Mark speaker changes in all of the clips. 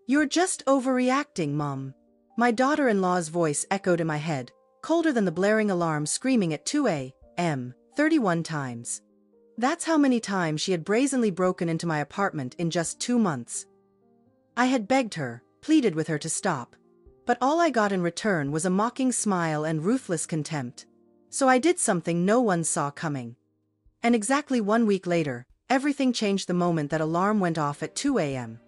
Speaker 1: You're just overreacting, Mom. My daughter-in-law's voice echoed in my head, colder than the blaring alarm screaming at 2 a.m. 31 times. That's how many times she had brazenly broken into my apartment in just 2 months. I had begged her, pleaded with her to stop. But all I got in return was a mocking smile and ruthless contempt. So I did something no one saw coming. And exactly 1 week later, everything changed the moment that alarm went off at 2 a.m.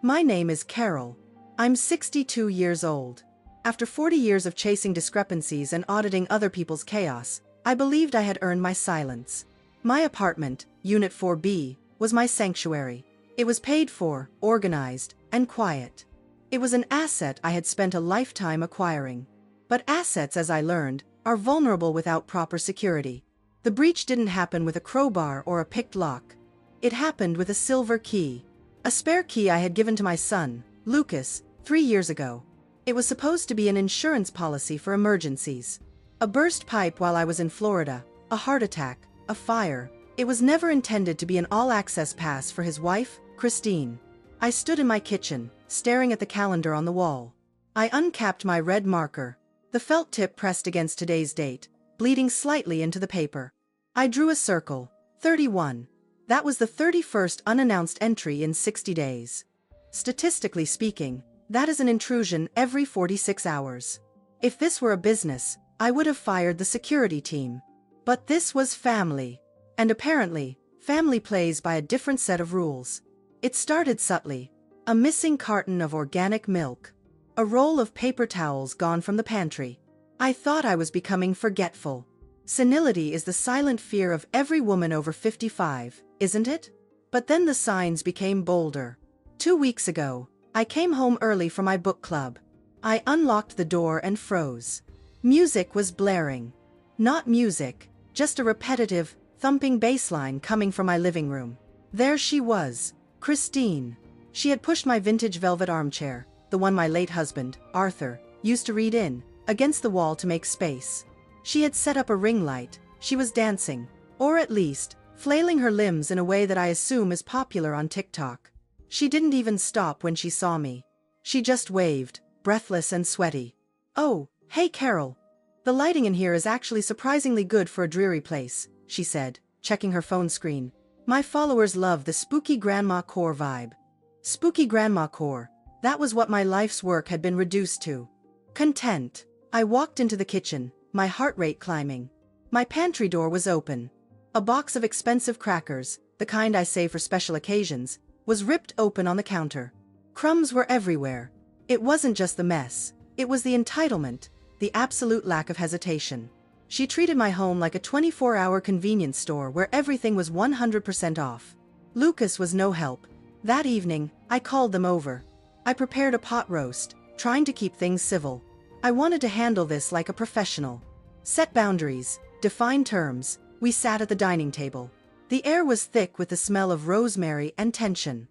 Speaker 1: My name is Carol. I'm 62 years old. After 40 years of chasing discrepancies and auditing other people's chaos, I believed I had earned my silence. My apartment, Unit 4B, was my sanctuary. It was paid for, organized, and quiet. It was an asset I had spent a lifetime acquiring. But assets, as I learned, are vulnerable without proper security. The breach didn't happen with a crowbar or a picked lock. It happened with a silver key. A spare key I had given to my son, Lucas, 3 years ago. It was supposed to be an insurance policy for emergencies. A burst pipe while I was in Florida, a heart attack, a fire. It was never intended to be an all-access pass for his wife, Christine. I stood in my kitchen, staring at the calendar on the wall. I uncapped my red marker. The felt tip pressed against today's date, bleeding slightly into the paper. I drew a circle, 31. That was the 31st unannounced entry in 60 days. Statistically speaking, that is an intrusion every 46 hours. If this were a business, I would have fired the security team. But this was family. And apparently, family plays by a different set of rules. It started subtly. A missing carton of organic milk. A roll of paper towels gone from the pantry. I thought I was becoming forgetful. Senility is the silent fear of every woman over 55, isn't it? But then the signs became bolder. 2 weeks ago, I came home early from my book club. I unlocked the door and froze. Music was blaring. Not music, just a repetitive, thumping bass line coming from my living room. There she was, Christine. She had pushed my vintage velvet armchair, the one my late husband, Arthur, used to read in, against the wall to make space. She had set up a ring light. She was dancing, or at least, flailing her limbs in a way that I assume is popular on TikTok. She didn't even stop when she saw me. She just waved, breathless and sweaty. "Oh, hey Carol. The lighting in here is actually surprisingly good for a dreary place," she said, checking her phone screen. "My followers love the spooky grandma core vibe." Spooky grandma core. That was what my life's work had been reduced to. Content. I walked into the kitchen, my heart rate climbing. My pantry door was open. A box of expensive crackers, the kind I save for special occasions, was ripped open on the counter. Crumbs were everywhere. It wasn't just the mess. It was the entitlement, the absolute lack of hesitation. She treated my home like a 24-hour convenience store where everything was 100% off. Lucas was no help. That evening, I called them over. I prepared a pot roast, trying to keep things civil. I wanted to handle this like a professional. Set boundaries, define terms. We sat at the dining table. The air was thick with the smell of rosemary and tension.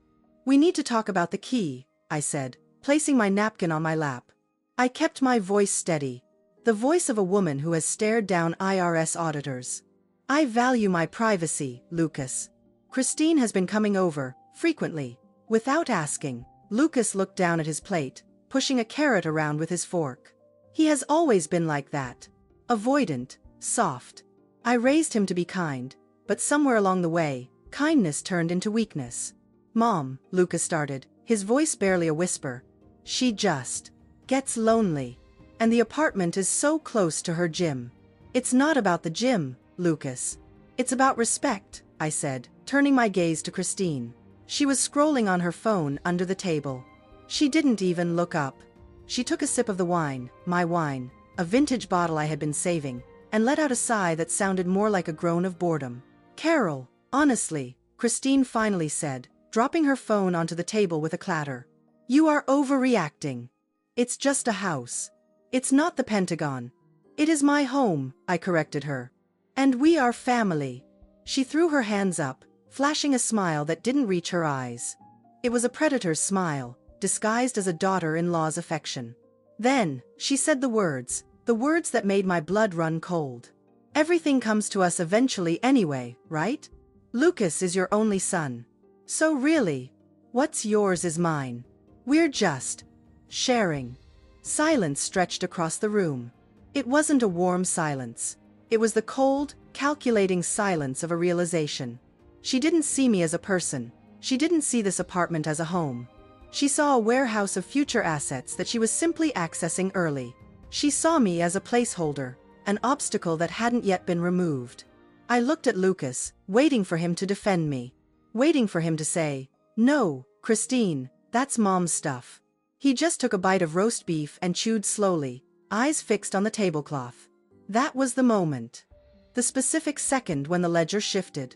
Speaker 1: "We need to talk about the key," I said, placing my napkin on my lap. I kept my voice steady. The voice of a woman who has stared down IRS auditors. "I value my privacy, Lucas. Christine has been coming over, frequently. Without asking." Lucas looked down at his plate, pushing a carrot around with his fork. He has always been like that. Avoidant, soft. I raised him to be kind, but somewhere along the way, kindness turned into weakness. "Mom," Lucas started, his voice barely a whisper. "She just gets lonely. And the apartment is so close to her gym." "It's not about the gym, Lucas. It's about respect," I said, turning my gaze to Christine. She was scrolling on her phone under the table. She didn't even look up. She took a sip of the wine, my wine, a vintage bottle I had been saving, and let out a sigh that sounded more like a groan of boredom. "Carol, honestly," Christine finally said, dropping her phone onto the table with a clatter. "You are overreacting. It's just a house. It's not the Pentagon." "It is my home," I corrected her. "And we are family." She threw her hands up, flashing a smile that didn't reach her eyes. It was a predator's smile, disguised as a daughter-in-law's affection. Then, she said the words that made my blood run cold. "Everything comes to us eventually anyway, right? Lucas is your only son. So really, what's yours is mine. We're just sharing. Silence stretched across the room. It wasn't a warm silence. It was the cold, calculating silence of a realization. She didn't see me as a person. She didn't see this apartment as a home. She saw a warehouse of future assets that she was simply accessing early. She saw me as a placeholder, an obstacle that hadn't yet been removed. I looked at Lucas, waiting for him to defend me. Waiting for him to say, "No, Christine, that's mom's stuff." He just took a bite of roast beef and chewed slowly, eyes fixed on the tablecloth. That was the moment. The specific second when the ledger shifted.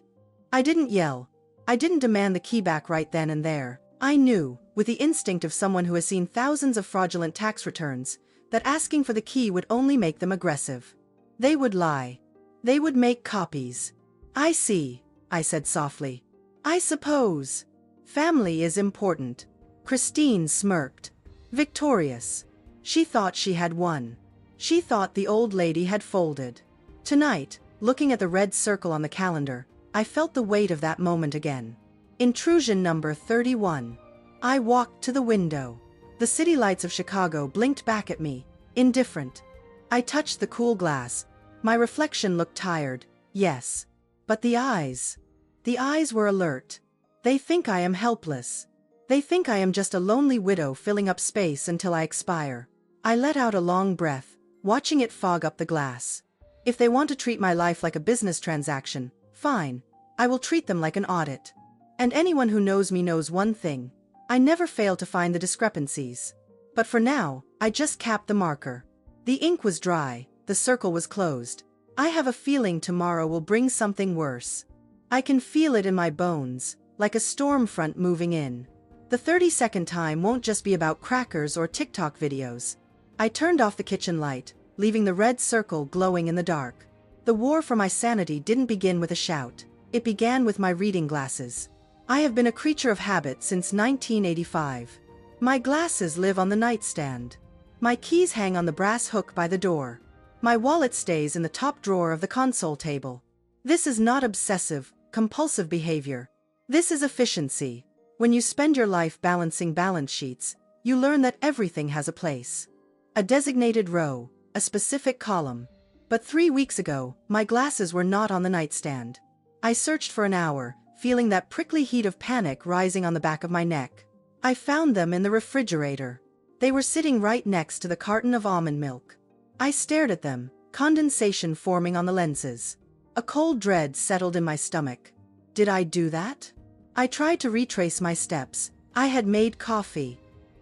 Speaker 1: I didn't yell. I didn't demand the key back right then and there. I knew, with the instinct of someone who has seen thousands of fraudulent tax returns, that asking for the key would only make them aggressive. They would lie. They would make copies. "I see," I said softly. "I suppose. Family is important." Christine smirked. Victorious. She thought she had won. She thought the old lady had folded. Tonight, looking at the red circle on the calendar, I felt the weight of that moment again. Intrusion number 31. I walked to the window. The city lights of Chicago blinked back at me, indifferent. I touched the cool glass. My reflection looked tired, yes. But the eyes were alert. They think I am helpless. They think I am just a lonely widow filling up space until I expire. I let out a long breath, watching it fog up the glass. If they want to treat my life like a business transaction, fine. I will treat them like an audit. And anyone who knows me knows one thing. I never fail to find the discrepancies. But for now, I just capped the marker. The ink was dry, the circle was closed. I have a feeling tomorrow will bring something worse. I can feel it in my bones, like a storm front moving in. The 30-second time won't just be about crackers or TikTok videos. I turned off the kitchen light, leaving the red circle glowing in the dark. The war for my sanity didn't begin with a shout. It began with my reading glasses. I have been a creature of habit since 1985. My glasses live on the nightstand. My keys hang on the brass hook by the door. My wallet stays in the top drawer of the console table. This is not obsessive, compulsive behavior. This is efficiency. When you spend your life balancing balance sheets, you learn that everything has a place. A designated row, a specific column. But 3 weeks ago, my glasses were not on the nightstand. I searched for an hour, feeling that prickly heat of panic rising on the back of my neck. I found them in the refrigerator. They were sitting right next to the carton of almond milk. I stared at them, condensation forming on the lenses. A cold dread settled in my stomach. Did I do that? I tried to retrace my steps. I had made coffee.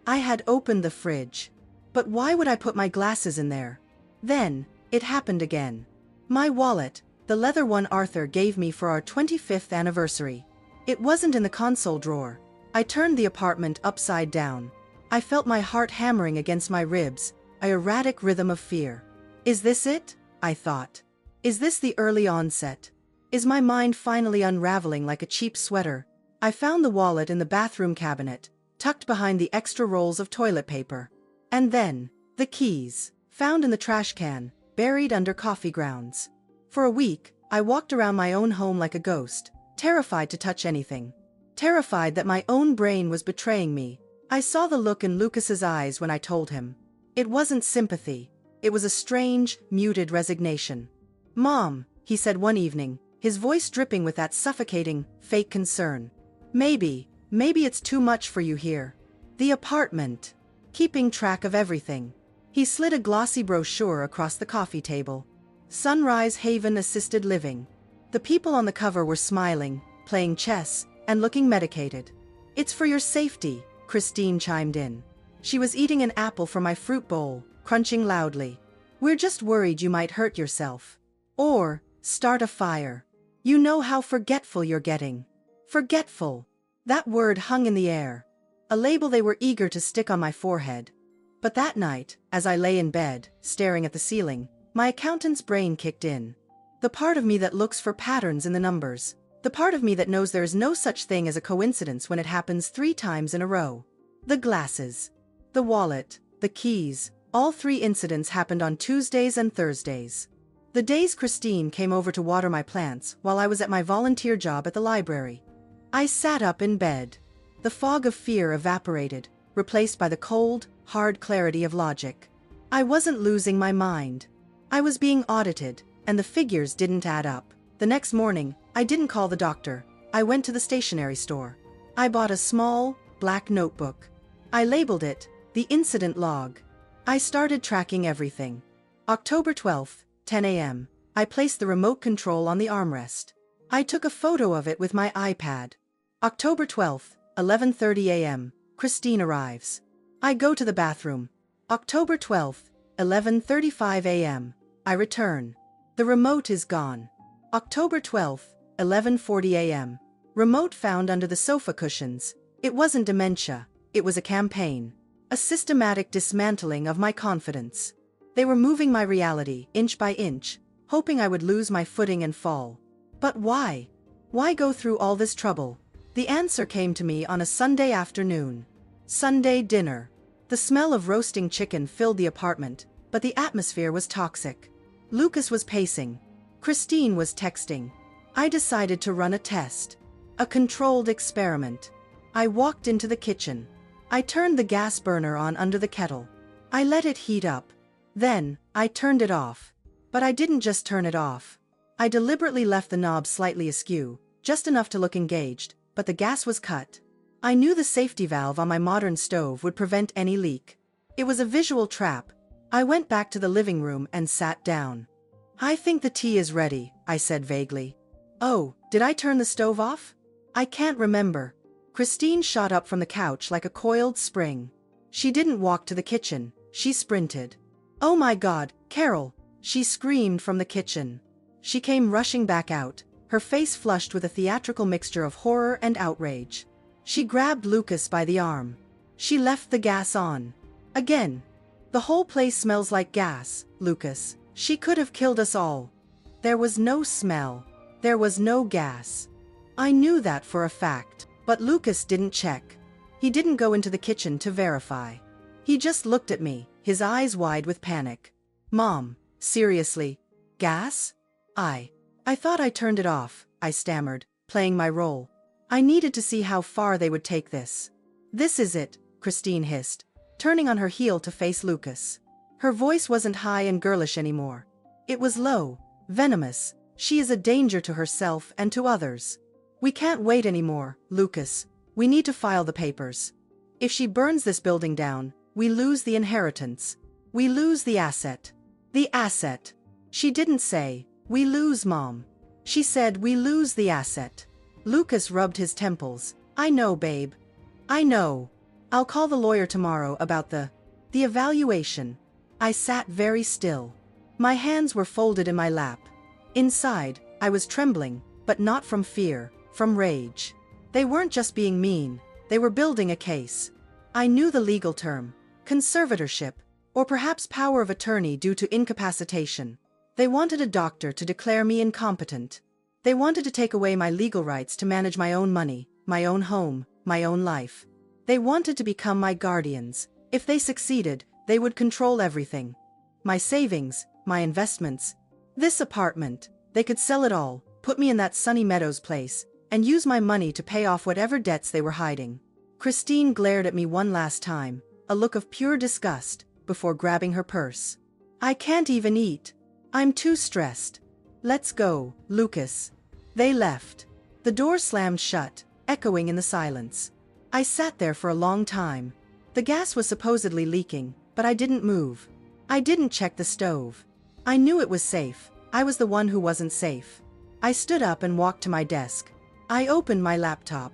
Speaker 1: I had opened the fridge. But why would I put my glasses in there? Then, it happened again. My wallet, the leather one Arthur gave me for our 25th anniversary. It wasn't in the console drawer. I turned the apartment upside down. I felt my heart hammering against my ribs, an erratic rhythm of fear. Is this it? I thought. Is this the early onset? Is my mind finally unraveling like a cheap sweater? I found the wallet in the bathroom cabinet, tucked behind the extra rolls of toilet paper. And then, the keys, found in the trash can, buried under coffee grounds. For a week, I walked around my own home like a ghost, terrified to touch anything. Terrified that my own brain was betraying me. I saw the look in Lucas's eyes when I told him. It wasn't sympathy. It was a strange, muted resignation. "Mom," he said one evening, his voice dripping with that suffocating, fake concern. Maybe it's too much for you here. The apartment. Keeping track of everything." He slid a glossy brochure across the coffee table. Sunrise Haven Assisted Living. The people on the cover were smiling, playing chess, and looking medicated. "It's for your safety," Christine chimed in. She was eating an apple from my fruit bowl, crunching loudly. "We're just worried you might hurt yourself. Or start a fire. You know how forgetful you're getting." Forgetful. That word hung in the air. A label they were eager to stick on my forehead. But that night, as I lay in bed, staring at the ceiling, my accountant's brain kicked in. The part of me that looks for patterns in the numbers. The part of me that knows there is no such thing as a coincidence when it happens 3 times in a row. The glasses. The wallet. The keys. All 3 incidents happened on Tuesdays and Thursdays. The days Christine came over to water my plants while I was at my volunteer job at the library. I sat up in bed. The fog of fear evaporated. replaced by the cold, hard clarity of logic. I wasn't losing my mind. I was being audited, and the figures didn't add up. The next morning, I didn't call the doctor. I went to the stationery store. I bought a small, black notebook. I labeled it, the incident log. I started tracking everything. October 12th, 10 a.m. I placed the remote control on the armrest. I took a photo of it with my iPad. October 12th, 11:30 a.m. Christine arrives. I go to the bathroom. October 12th, 11:35 a.m. I return. The remote is gone. October 12th, 11:40 a.m. Remote found under the sofa cushions. It wasn't dementia, it was a campaign. A systematic dismantling of my confidence. They were moving my reality, inch by inch, hoping I would lose my footing and fall. But why? Why go through all this trouble? The answer came to me on a Sunday afternoon. Sunday dinner. The smell of roasting chicken filled the apartment, but the atmosphere was toxic. Lucas was pacing. Christine was texting. I decided to run a test. A controlled experiment. I walked into the kitchen. I turned the gas burner on under the kettle. I let it heat up. Then, I turned it off. But I didn't just turn it off. I deliberately left the knob slightly askew, just enough to look engaged, but the gas was cut. I knew the safety valve on my modern stove would prevent any leak. It was a visual trap. I went back to the living room and sat down. I think the tea is ready, I said vaguely. Oh, did I turn the stove off? I can't remember. Christine shot up from the couch like a coiled spring. She didn't walk to the kitchen, she sprinted. Oh my God, Carol! She screamed from the kitchen. She came rushing back out, her face flushed with a theatrical mixture of horror and outrage. She grabbed Lucas by the arm. She left the gas on. Again. The whole place smells like gas, Lucas. She could have killed us all. There was no smell. There was no gas. I knew that for a fact. But Lucas didn't check. He didn't go into the kitchen to verify. He just looked at me, his eyes wide with panic. Mom, seriously? Gas? I thought I turned it off, I stammered, playing my role. I needed to see how far they would take this. This is it, Christine hissed, turning on her heel to face Lucas. Her voice wasn't high and girlish anymore. It was low, venomous. She is a danger to herself and to others. We can't wait anymore, Lucas. We need to file the papers. If she burns this building down, we lose the inheritance. We lose the asset. The asset. She didn't say, we lose, Mom. She said, we lose the asset. Lucas rubbed his temples. I know, babe. I know. I'll call the lawyer tomorrow about the evaluation. I sat very still. My hands were folded in my lap. Inside, I was trembling, but not from fear. From rage. They weren't just being mean, they were building a case. I knew the legal term, conservatorship, or perhaps power of attorney due to incapacitation. They wanted a doctor to declare me incompetent. They wanted to take away my legal rights to manage my own money, my own home, my own life. They wanted to become my guardians. If they succeeded, they would control everything. My savings, my investments. This apartment, they could sell it all, put me in that Sunny Meadows place, and use my money to pay off whatever debts they were hiding. Christine glared at me one last time, a look of pure disgust, before grabbing her purse. I can't even eat. I'm too stressed. Let's go, Lucas. They left. The door slammed shut, echoing in the silence. I sat there for a long time. The gas was supposedly leaking, but I didn't move. I didn't check the stove. I knew it was safe. I was the one who wasn't safe. I stood up and walked to my desk. I opened my laptop.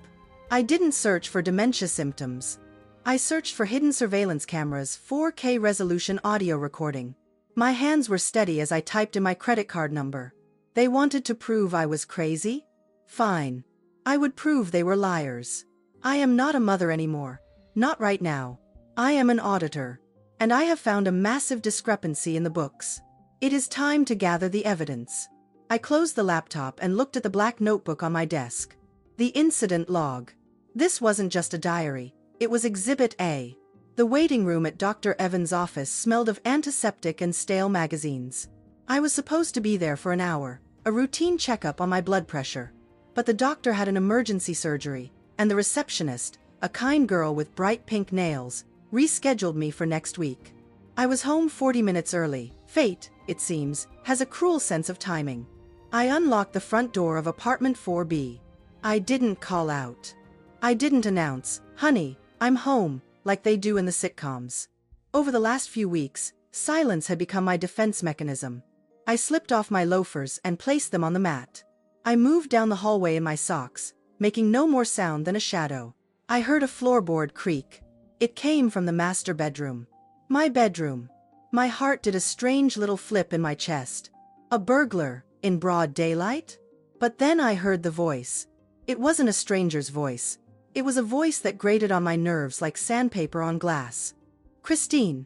Speaker 1: I didn't search for dementia symptoms. I searched for hidden surveillance cameras, 4K resolution audio recording. My hands were steady as I typed in my credit card number. They wanted to prove I was crazy? Fine. I would prove they were liars. I am not a mother anymore. Not right now. I am an auditor. And I have found a massive discrepancy in the books. It is time to gather the evidence. I closed the laptop and looked at the black notebook on my desk. The incident log. This wasn't just a diary, it was Exhibit A. The waiting room at Dr. Evans' office smelled of antiseptic and stale magazines. I was supposed to be there for an hour, a routine checkup on my blood pressure. But the doctor had an emergency surgery, and the receptionist, a kind girl with bright pink nails, rescheduled me for next week. I was home 40 minutes early. Fate, it seems, has a cruel sense of timing. I unlocked the front door of apartment 4B. I didn't call out. I didn't announce, "Honey, I'm home," like they do in the sitcoms. Over the last few weeks, silence had become my defense mechanism. I slipped off my loafers and placed them on the mat. I moved down the hallway in my socks, making no more sound than a shadow. I heard a floorboard creak. It came from the master bedroom. My bedroom. My heart did a strange little flip in my chest. A burglar, in broad daylight? But then I heard the voice. It wasn't a stranger's voice. It was a voice that grated on my nerves like sandpaper on glass. "Christine."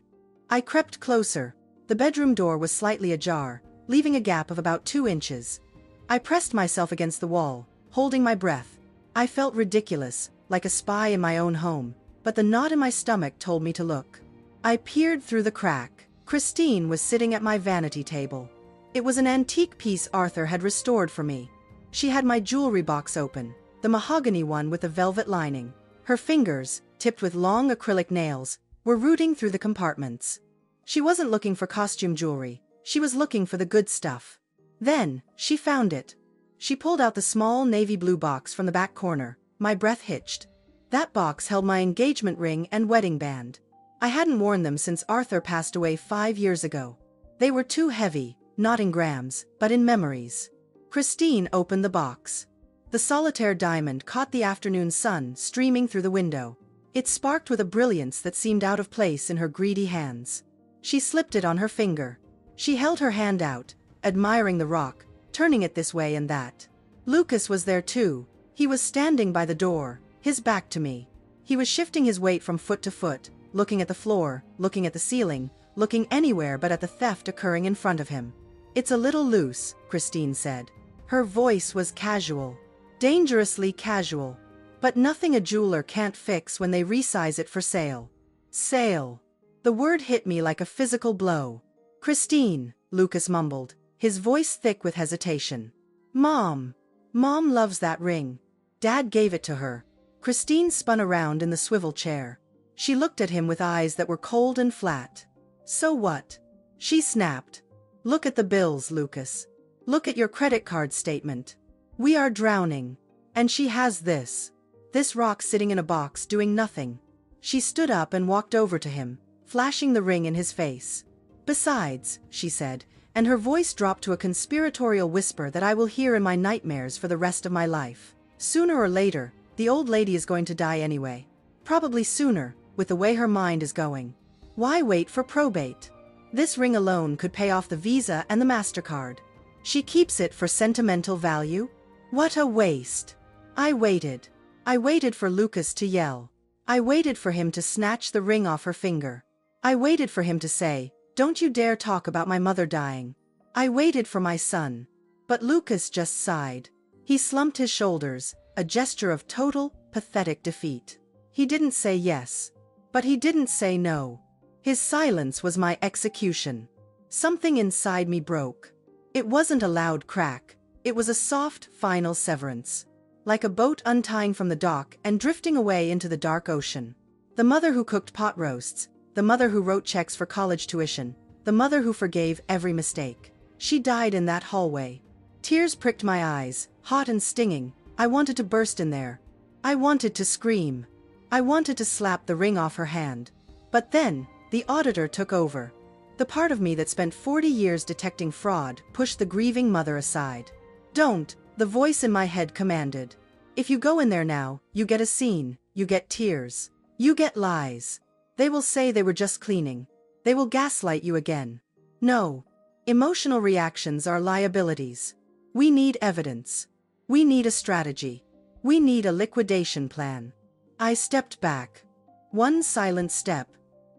Speaker 1: I crept closer. The bedroom door was slightly ajar, leaving a gap of about 2 inches. I pressed myself against the wall, holding my breath. I felt ridiculous, like a spy in my own home, but the knot in my stomach told me to look. I peered through the crack. Christine was sitting at my vanity table. It was an antique piece Arthur had restored for me. She had my jewelry box open, the mahogany one with the velvet lining. Her fingers, tipped with long acrylic nails, were rooting through the compartments. She wasn't looking for costume jewelry. She was looking for the good stuff. Then, she found it. She pulled out the small navy blue box from the back corner. My breath hitched. That box held my engagement ring and wedding band. I hadn't worn them since Arthur passed away 5 years ago. They were too heavy, not in grams, but in memories. Christine opened the box. The solitaire diamond caught the afternoon sun streaming through the window. It sparked with a brilliance that seemed out of place in her greedy hands. She slipped it on her finger. She held her hand out, admiring the rock, turning it this way and that. Lucas was there too. He was standing by the door, his back to me. He was shifting his weight from foot to foot, looking at the floor, looking at the ceiling, looking anywhere but at the theft occurring in front of him. "It's a little loose," Christine said. Her voice was casual. Dangerously casual. But nothing a jeweler can't fix when they resize it for sale. Sale. The word hit me like a physical blow. "Christine," Lucas mumbled, his voice thick with hesitation. "Mom. Mom loves that ring. Dad gave it to her." Christine spun around in the swivel chair. She looked at him with eyes that were cold and flat. "So what?" she snapped. "Look at the bills, Lucas. Look at your credit card statement. We are drowning. And she has this. This rock sitting in a box doing nothing." She stood up and walked over to him, flashing the ring in his face. "Besides," she said, and her voice dropped to a conspiratorial whisper that I will hear in my nightmares for the rest of my life, "sooner or later, the old lady is going to die anyway. Probably sooner, with the way her mind is going. Why wait for probate? This ring alone could pay off the Visa and the MasterCard. She keeps it for sentimental value? What a waste." I waited. I waited for Lucas to yell. I waited for him to snatch the ring off her finger. I waited for him to say, "Don't you dare talk about my mother dying." I waited for my son. But Lucas just sighed. He slumped his shoulders, a gesture of total, pathetic defeat. He didn't say yes. But he didn't say no. His silence was my execution. Something inside me broke. It wasn't a loud crack. It was a soft, final severance. Like a boat untying from the dock and drifting away into the dark ocean. The mother who cooked pot roasts, the mother who wrote checks for college tuition, the mother who forgave every mistake. She died in that hallway. Tears pricked my eyes, hot and stinging. I wanted to burst in there. I wanted to scream. I wanted to slap the ring off her hand. But then, the auditor took over. The part of me that spent 40 years detecting fraud pushed the grieving mother aside. "Don't," the voice in my head commanded. "If you go in there now, you get a scene, you get tears. You get lies. They will say they were just cleaning. They will gaslight you again. No. Emotional reactions are liabilities. We need evidence. We need a strategy. We need a liquidation plan." I stepped back. One silent step.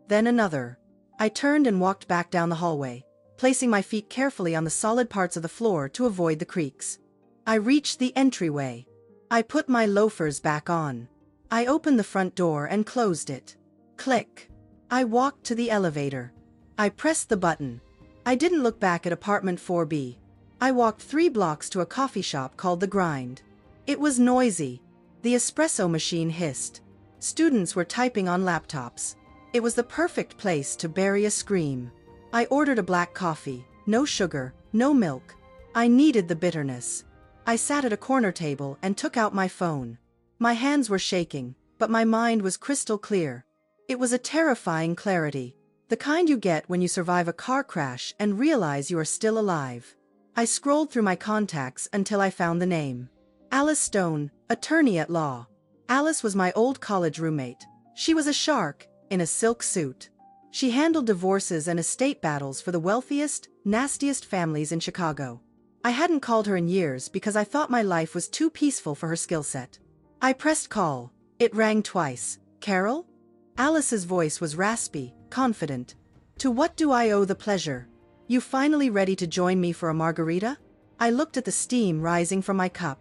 Speaker 1: Then another. I turned and walked back down the hallway, placing my feet carefully on the solid parts of the floor to avoid the creaks. I reached the entryway. I put my loafers back on. I opened the front door and closed it. Click. I walked to the elevator. I pressed the button. I didn't look back at apartment 4B. I walked 3 blocks to a coffee shop called The Grind. It was noisy. The espresso machine hissed. Students were typing on laptops. It was the perfect place to bury a scream. I ordered a black coffee, no sugar, no milk. I needed the bitterness. I sat at a corner table and took out my phone. My hands were shaking, but my mind was crystal clear. It was a terrifying clarity, the kind you get when you survive a car crash and realize you are still alive. I scrolled through my contacts until I found the name. Alice Stone, attorney at law. Alice was my old college roommate. She was a shark, in a silk suit. She handled divorces and estate battles for the wealthiest, nastiest families in Chicago. I hadn't called her in years because I thought my life was too peaceful for her skill set. I pressed call. It rang twice. Carol? Alice's voice was raspy, confident. To what do I owe the pleasure? You finally ready to join me for a margarita? I looked at the steam rising from my cup.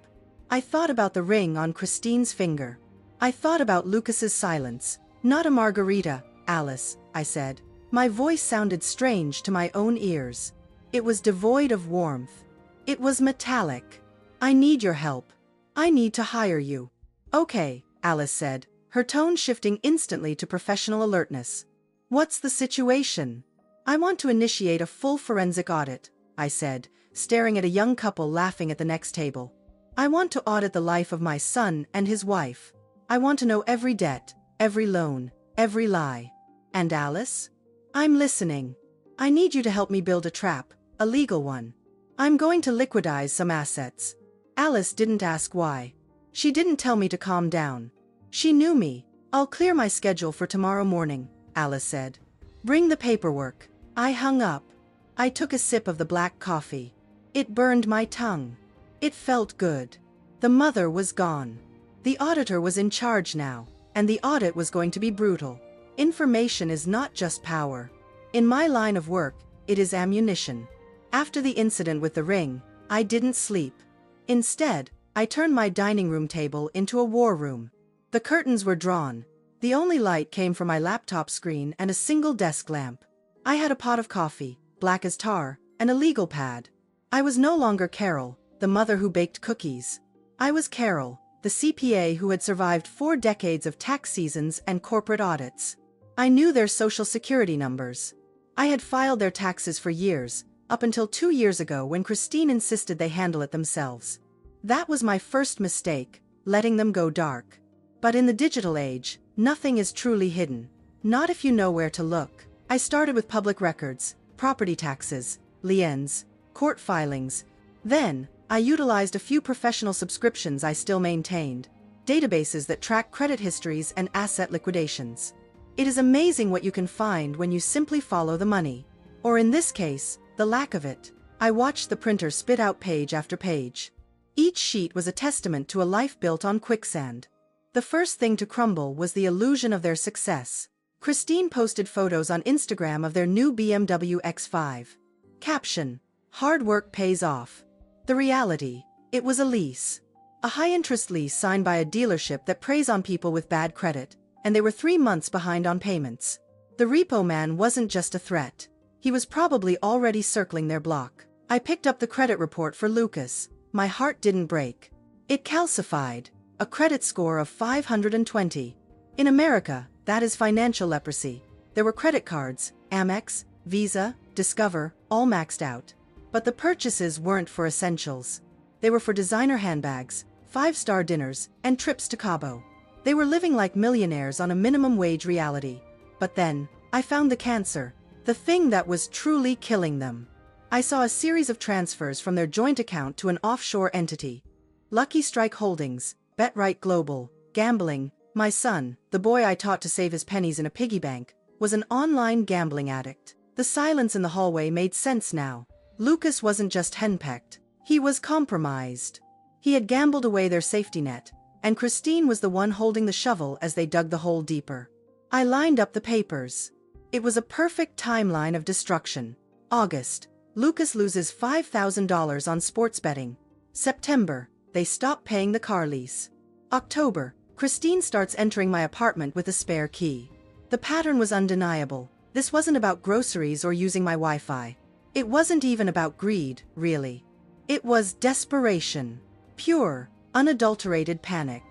Speaker 1: I thought about the ring on Christine's finger. I thought about Lucas's silence. Not a margarita, Alice, I said. My voice sounded strange to my own ears. It was devoid of warmth. It was metallic. I need your help. I need to hire you. Okay, Alice said, her tone shifting instantly to professional alertness. What's the situation? I want to initiate a full forensic audit, I said, staring at a young couple laughing at the next table. I want to audit the life of my son and his wife. I want to know every debt, every loan, every lie. And Alice? I'm listening. I need you to help me build a trap, a legal one. I'm going to liquidize some assets. Alice didn't ask why. She didn't tell me to calm down. She knew me. I'll clear my schedule for tomorrow morning, Alice said. Bring the paperwork. I hung up. I took a sip of the black coffee. It burned my tongue. It felt good. The mother was gone. The auditor was in charge now, and the audit was going to be brutal. Information is not just power. In my line of work, it is ammunition. After the incident with the ring, I didn't sleep. Instead, I turned my dining room table into a war room. The curtains were drawn. The only light came from my laptop screen and a single desk lamp. I had a pot of coffee, black as tar, and a legal pad. I was no longer Carol, the mother who baked cookies. I was Carol, the CPA who had survived 4 decades of tax seasons and corporate audits. I knew their social security numbers. I had filed their taxes for years, up until 2 years ago when Christine insisted they handle it themselves. That was my first mistake, letting them go dark. But in the digital age, nothing is truly hidden. Not if you know where to look. I started with public records, property taxes, liens, court filings. Then, I utilized a few professional subscriptions I still maintained, databases that track credit histories and asset liquidations. It is amazing what you can find when you simply follow the money. Or in this case, the lack of it. I watched the printer spit out page after page. Each sheet was a testament to a life built on quicksand. The first thing to crumble was the illusion of their success. Christine posted photos on Instagram of their new BMW X5. Caption: hard work pays off. The reality: it was a lease. A high-interest lease signed by a dealership that preys on people with bad credit, and they were 3 months behind on payments. The repo man wasn't just a threat. He was probably already circling their block. I picked up the credit report for Lucas. My heart didn't break. It calcified. A credit score of 520. In America, that is financial leprosy. There were credit cards, Amex, Visa, Discover, all maxed out. But the purchases weren't for essentials. They were for designer handbags, 5-star dinners, and trips to Cabo. They were living like millionaires on a minimum wage reality. But then, I found the cancer, the thing that was truly killing them. I saw a series of transfers from their joint account to an offshore entity. Lucky Strike Holdings, BetRight Global, gambling. My son, the boy I taught to save his pennies in a piggy bank, was an online gambling addict. The silence in the hallway made sense now. Lucas wasn't just henpecked. He was compromised. He had gambled away their safety net, and Christine was the one holding the shovel as they dug the hole deeper. I lined up the papers. It was a perfect timeline of destruction. August, Lucas loses $5,000 on sports betting. September, they stop paying the car lease. October, Christine starts entering my apartment with a spare key. The pattern was undeniable. This wasn't about groceries or using my Wi-Fi. It wasn't even about greed, really. It was desperation. Pure, unadulterated panic.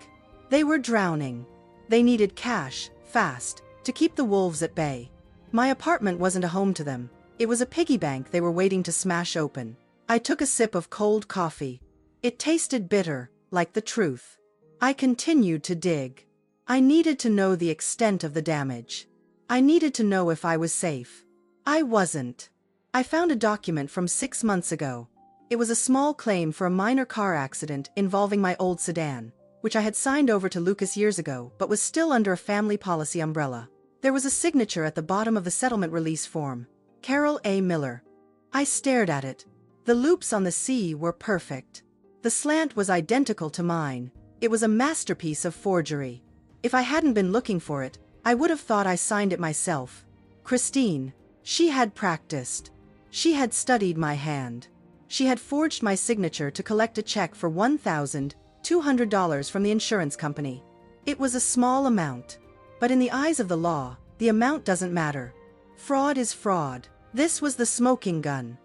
Speaker 1: They were drowning. They needed cash, fast, to keep the wolves at bay. My apartment wasn't a home to them. It was a piggy bank they were waiting to smash open. I took a sip of cold coffee. It tasted bitter, like the truth. I continued to dig. I needed to know the extent of the damage. I needed to know if I was safe. I wasn't. I found a document from 6 months ago. It was a small claim for a minor car accident involving my old sedan, which I had signed over to Lucas years ago but was still under a family policy umbrella. There was a signature at the bottom of the settlement release form. Carol A. Miller. I stared at it. The loops on the C were perfect. The slant was identical to mine. It was a masterpiece of forgery. If I hadn't been looking for it, I would have thought I signed it myself. Christine. She had practiced. She had studied my hand. She had forged my signature to collect a check for $1,200 from the insurance company. It was a small amount. But in the eyes of the law, the amount doesn't matter. Fraud is fraud. This was the smoking gun.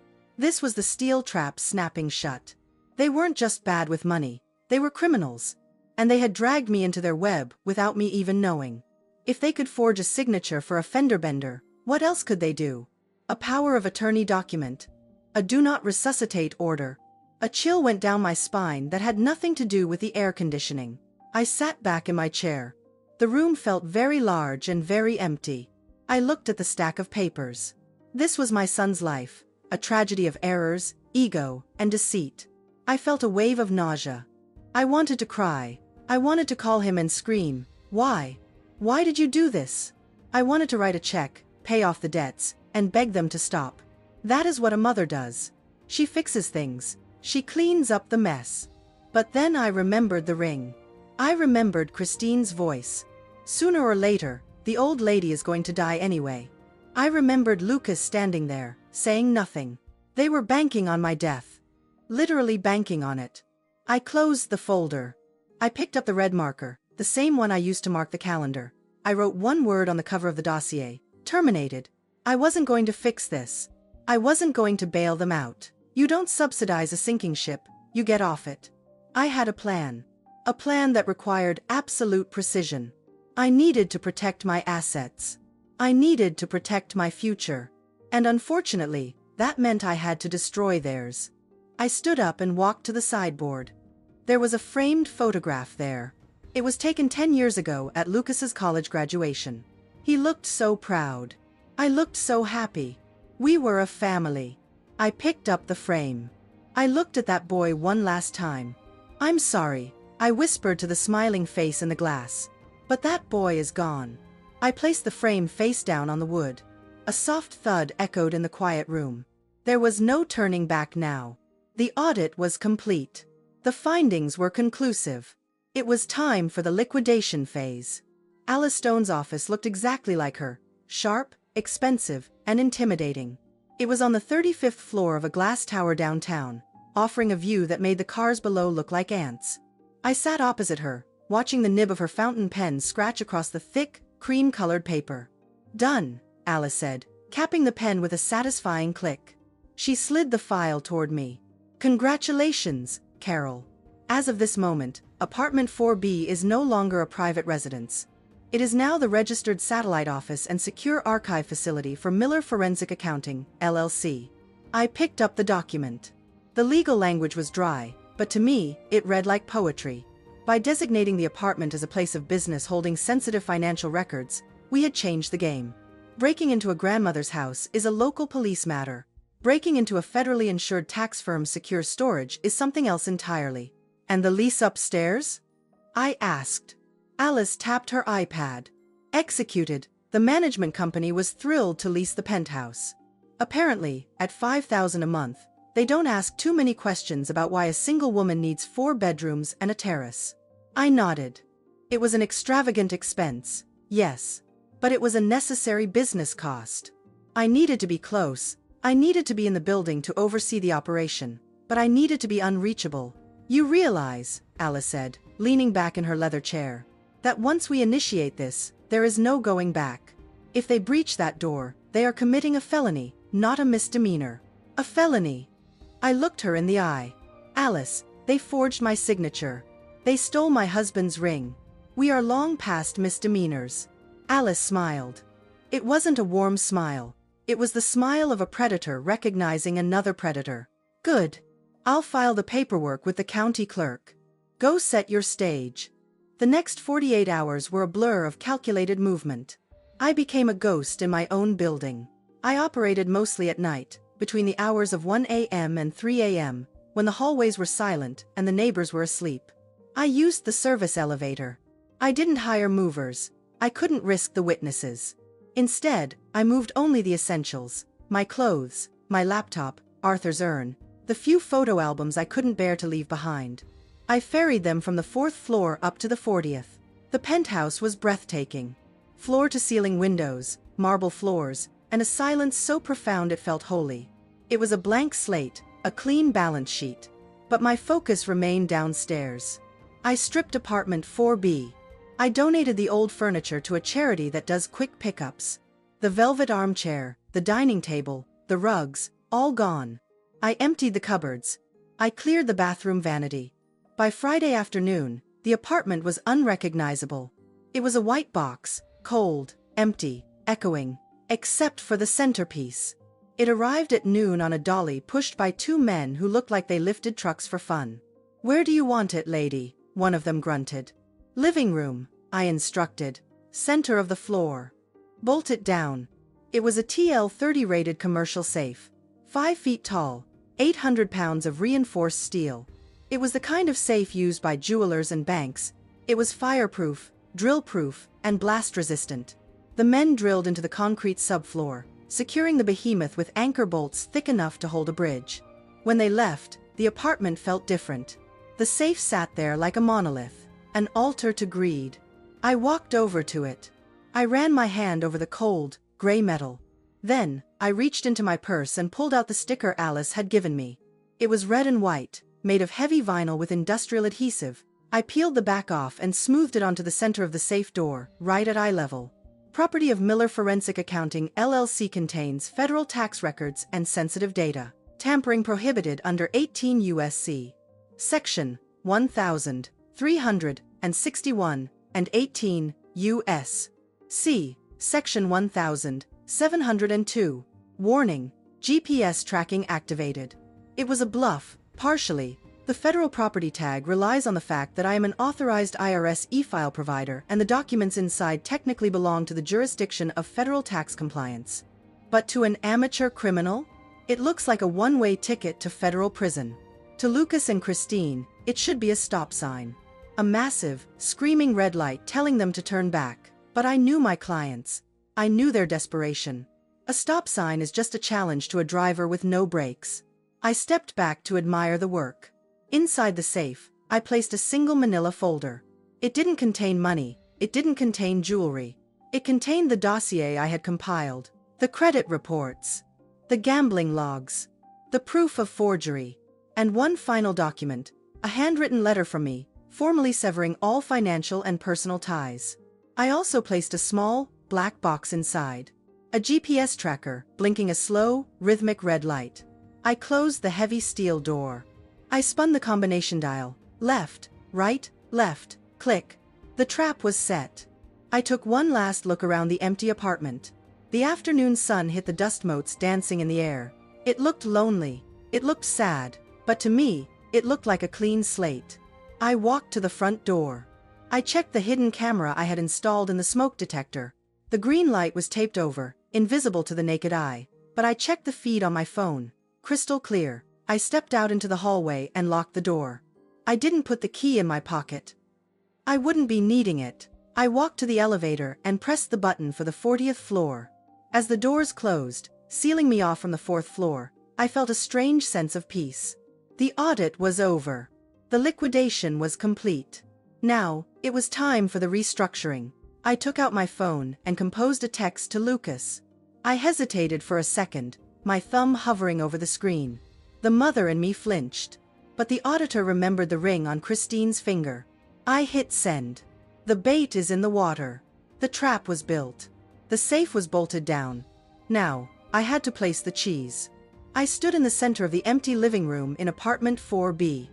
Speaker 1: This was the steel trap snapping shut. They weren't just bad with money. They were criminals. And they had dragged me into their web without me even knowing. If they could forge a signature for a fender bender, what else could they do? A power of attorney document. A do not resuscitate order. A chill went down my spine that had nothing to do with the air conditioning. I sat back in my chair. The room felt very large and very empty. I looked at the stack of papers. This was my son's life, a tragedy of errors, ego, and deceit. I felt a wave of nausea. I wanted to cry. I wanted to call him and scream, "Why? Why did you do this?" I wanted to write a check, pay off the debts, and beg them to stop. That is what a mother does. She fixes things. She cleans up the mess. But then I remembered the ring. I remembered Christine's voice. Sooner or later, the old lady is going to die anyway. I remembered Lucas standing there, saying nothing. They were banking on my death. Literally banking on it. I closed the folder. I picked up the red marker, the same one I used to mark the calendar. I wrote one word on the cover of the dossier: terminated. I wasn't going to fix this. I wasn't going to bail them out. You don't subsidize a sinking ship, you get off it. I had a plan. A plan that required absolute precision. I needed to protect my assets. I needed to protect my future. And unfortunately, that meant I had to destroy theirs. I stood up and walked to the sideboard. There was a framed photograph there. It was taken 10 years ago at Lucas's college graduation. He looked so proud. I looked so happy. We were a family. I picked up the frame. I looked at that boy one last time. "I'm sorry," I whispered to the smiling face in the glass. "But that boy is gone." I placed the frame face down on the wood. A soft thud echoed in the quiet room. There was no turning back now. The audit was complete. The findings were conclusive. It was time for the liquidation phase. Alice Stone's office looked exactly like her, sharp, expensive, and intimidating. It was on the 35th floor of a glass tower downtown, offering a view that made the cars below look like ants. I sat opposite her, watching the nib of her fountain pen scratch across the thick, cream-colored paper. "Done," Alice said, capping the pen with a satisfying click. She slid the file toward me. "Congratulations, Carol. As of this moment, Apartment 4B is no longer a private residence. It is now the registered satellite office and secure archive facility for Miller Forensic Accounting, LLC. I picked up the document. The legal language was dry, but to me, it read like poetry. By designating the apartment as a place of business holding sensitive financial records, we had changed the game. Breaking into a grandmother's house is a local police matter. Breaking into a federally insured tax firm's secure storage is something else entirely. "And the lease upstairs?" I asked. Alice tapped her iPad. "Executed." The management company was thrilled to lease the penthouse. Apparently, at $5,000 a month, they don't ask too many questions about why a single woman needs 4 bedrooms and a terrace. I nodded. It was an extravagant expense, yes, but it was a necessary business cost. I needed to be close. I needed to be in the building to oversee the operation, but I needed to be unreachable. "You realize," Alice said, leaning back in her leather chair, "that once we initiate this, there is no going back. If they breach that door, they are committing a felony, not a misdemeanor." "A felony?" I looked her in the eye. "Alice, they forged my signature. They stole my husband's ring. We are long past misdemeanors. Alice smiled. It wasn't a warm smile. It was the smile of a predator recognizing another predator. Good. I'll file the paperwork with the county clerk. Go set your stage. The next 48 hours were a blur of calculated movement. I became a ghost in my own building. I operated mostly at night, between the hours of 1 a.m. and 3 a.m., when the hallways were silent and the neighbors were asleep. I used the service elevator. I didn't hire movers. I couldn't risk the witnesses. Instead, I moved only the essentials: my clothes, my laptop, Arthur's urn, the few photo albums I couldn't bear to leave behind. I ferried them from the 4th floor up to the 40th. The penthouse was breathtaking. Floor-to-ceiling windows, marble floors, and a silence so profound it felt holy. It was a blank slate, a clean balance sheet. But my focus remained downstairs. I stripped apartment 4B. I donated the old furniture to a charity that does quick pickups. The velvet armchair, the dining table, the rugs, all gone. I emptied the cupboards. I cleared the bathroom vanity. By Friday afternoon, the apartment was unrecognizable. It was a white box, cold, empty, echoing, except for the centerpiece. It arrived at noon on a dolly pushed by 2 men who looked like they lifted trucks for fun. "Where do you want it, lady?" one of them grunted. "Living room," I instructed. "Center of the floor. Bolt it down." It was a TL-30 rated commercial safe. 5 feet tall, 800 pounds of reinforced steel. It was the kind of safe used by jewelers and banks. It was fireproof, drill-proof, and blast-resistant. The men drilled into the concrete subfloor, securing the behemoth with anchor bolts thick enough to hold a bridge. When they left, the apartment felt different. The safe sat there like a monolith, an altar to greed. I walked over to it. I ran my hand over the cold, gray metal. Then, I reached into my purse and pulled out the sticker Alice had given me. It was red and white, made of heavy vinyl with industrial adhesive. I peeled the back off and smoothed it onto the center of the safe door, right at eye level. Property of Miller Forensic Accounting LLC, contains federal tax records and sensitive data. Tampering prohibited under 18 U.S.C. Section 1361 and 18 U.S.C. Section 1702. Warning: GPS tracking activated. It was a bluff, partially. The federal property tag relies on the fact that I am an authorized IRS e-file provider and the documents inside technically belong to the jurisdiction of federal tax compliance. But to an amateur criminal, it looks like a one-way ticket to federal prison. To Lucas and Christine, it should be a stop sign. A massive, screaming red light telling them to turn back. But I knew my clients. I knew their desperation. A stop sign is just a challenge to a driver with no brakes. I stepped back to admire the work. Inside the safe, I placed a single manila folder. It didn't contain money, it didn't contain jewelry. It contained the dossier I had compiled, the credit reports, the gambling logs, the proof of forgery, and one final document, a handwritten letter from me, formally severing all financial and personal ties. I also placed a small, black box inside. A GPS tracker, blinking a slow, rhythmic red light. I closed the heavy steel door. I spun the combination dial. Left, right, left, click. The trap was set. I took one last look around the empty apartment. The afternoon sun hit the dust motes dancing in the air. It looked lonely. It looked sad. But to me, it looked like a clean slate. I walked to the front door. I checked the hidden camera I had installed in the smoke detector. The green light was taped over, invisible to the naked eye. But I checked the feed on my phone. Crystal clear. I stepped out into the hallway and locked the door. I didn't put the key in my pocket. I wouldn't be needing it. I walked to the elevator and pressed the button for the 40th floor. As the doors closed, sealing me off from the 4th floor, I felt a strange sense of peace. The audit was over. The liquidation was complete. Now, it was time for the restructuring. I took out my phone and composed a text to Lucas. I hesitated for a second, my thumb hovering over the screen. The mother in me flinched. But the auditor remembered the ring on Christine's finger. I hit send. The bait is in the water. The trap was built. The safe was bolted down. Now, I had to place the cheese. I stood in the center of the empty living room in apartment 4B.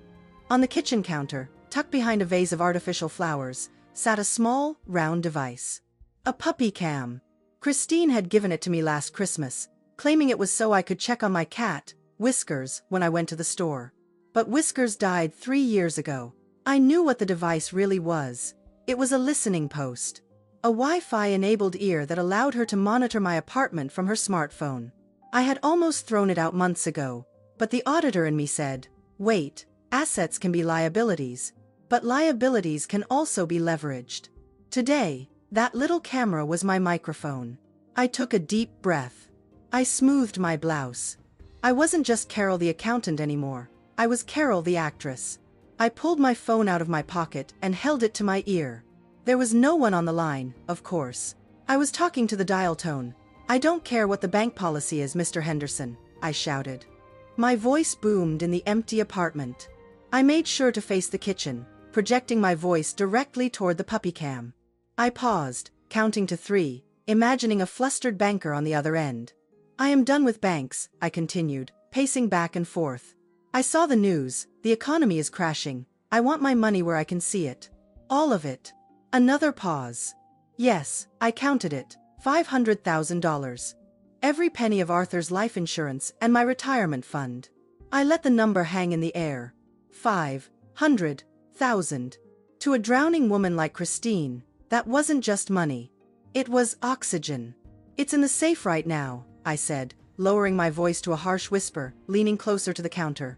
Speaker 1: On the kitchen counter, tucked behind a vase of artificial flowers, sat a small, round device. A puppy cam. Christine had given it to me last Christmas, claiming it was so I could check on my cat, Whiskers, when I went to the store. But Whiskers died 3 years ago. I knew what the device really was. It was a listening post. A Wi-Fi-enabled ear that allowed her to monitor my apartment from her smartphone. I had almost thrown it out months ago, but the auditor in me said, wait, assets can be liabilities, but liabilities can also be leveraged. Today, that little camera was my microphone. I took a deep breath. I smoothed my blouse. I wasn't just Carol the accountant anymore. I was Carol the actress. I pulled my phone out of my pocket and held it to my ear. There was no one on the line, of course. I was talking to the dial tone. I don't care what the bank policy is, Mr. Henderson, I shouted. My voice boomed in the empty apartment. I made sure to face the kitchen, projecting my voice directly toward the puppy cam. I paused, counting to 3, imagining a flustered banker on the other end. I am done with banks, I continued, pacing back and forth. I saw the news, the economy is crashing. I want my money where I can see it. All of it. Another pause. Yes, I counted it, $500,000. Every penny of Arthur's life insurance and my retirement fund. I let the number hang in the air. 500,000. To a drowning woman like Christine, that wasn't just money. It was oxygen. It's in the safe right now, I said, lowering my voice to a harsh whisper, leaning closer to the counter.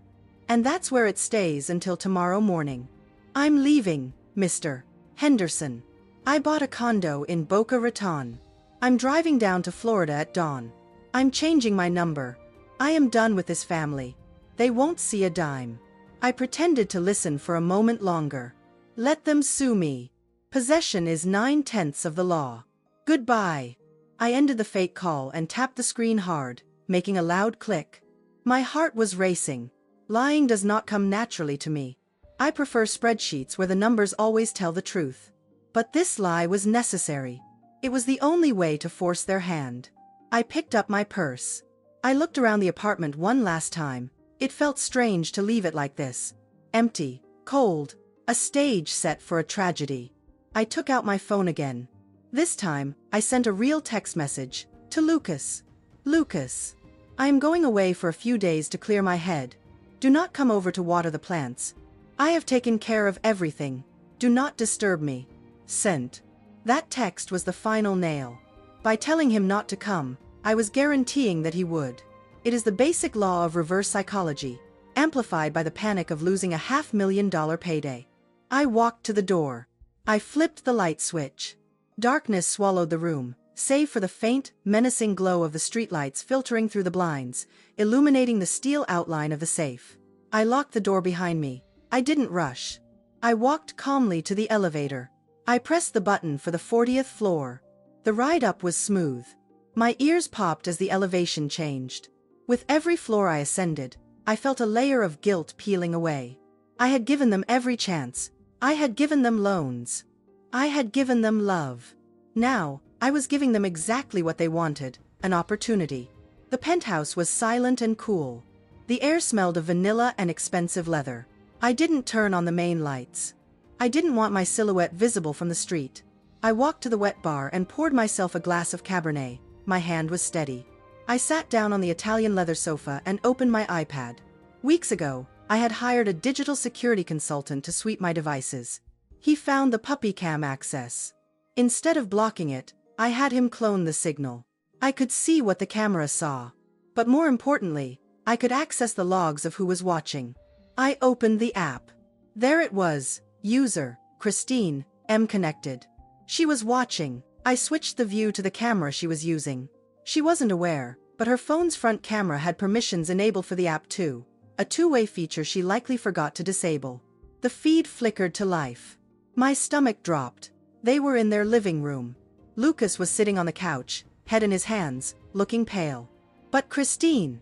Speaker 1: And that's where it stays until tomorrow morning. I'm leaving, Mr. Henderson. I bought a condo in Boca Raton. I'm driving down to Florida at dawn. I'm changing my number. I am done with this family. They won't see a dime. I pretended to listen for a moment longer. Let them sue me. Possession is 9/10 of the law. Goodbye. I ended the fake call and tapped the screen hard, making a loud click. My heart was racing. Lying does not come naturally to me. I prefer spreadsheets where the numbers always tell the truth. But this lie was necessary. It was the only way to force their hand. I picked up my purse. I looked around the apartment one last time. It felt strange to leave it like this. Empty, cold, a stage set for a tragedy. I took out my phone again. This time, I sent a real text message to Lucas. Lucas, I am going away for a few days to clear my head. Do not come over to water the plants. I have taken care of everything. Do not disturb me. Sent. That text was the final nail. By telling him not to come, I was guaranteeing that he would. It is the basic law of reverse psychology, amplified by the panic of losing a $500,000 payday. I walked to the door. I flipped the light switch. Darkness swallowed the room, save for the faint, menacing glow of the streetlights filtering through the blinds, illuminating the steel outline of the safe. I locked the door behind me. I didn't rush. I walked calmly to the elevator. I pressed the button for the 40th floor. The ride up was smooth. My ears popped as the elevation changed. With every floor I ascended, I felt a layer of guilt peeling away. I had given them every chance. I had given them loans. I had given them love. Now, I was giving them exactly what they wanted, an opportunity. The penthouse was silent and cool. The air smelled of vanilla and expensive leather. I didn't turn on the main lights. I didn't want my silhouette visible from the street. I walked to the wet bar and poured myself a glass of Cabernet. My hand was steady. I sat down on the Italian leather sofa and opened my iPad. Weeks ago, I had hired a digital security consultant to sweep my devices. He found the puppy cam access. Instead of blocking it, I had him clone the signal. I could see what the camera saw. But more importantly, I could access the logs of who was watching. I opened the app. There it was, user, Christine, connected. She was watching. I switched the view to the camera she was using. She wasn't aware, but her phone's front camera had permissions enabled for the app too, a two-way feature she likely forgot to disable. The feed flickered to life. My stomach dropped. They were in their living room. Lucas was sitting on the couch, head in his hands, looking pale. But Christine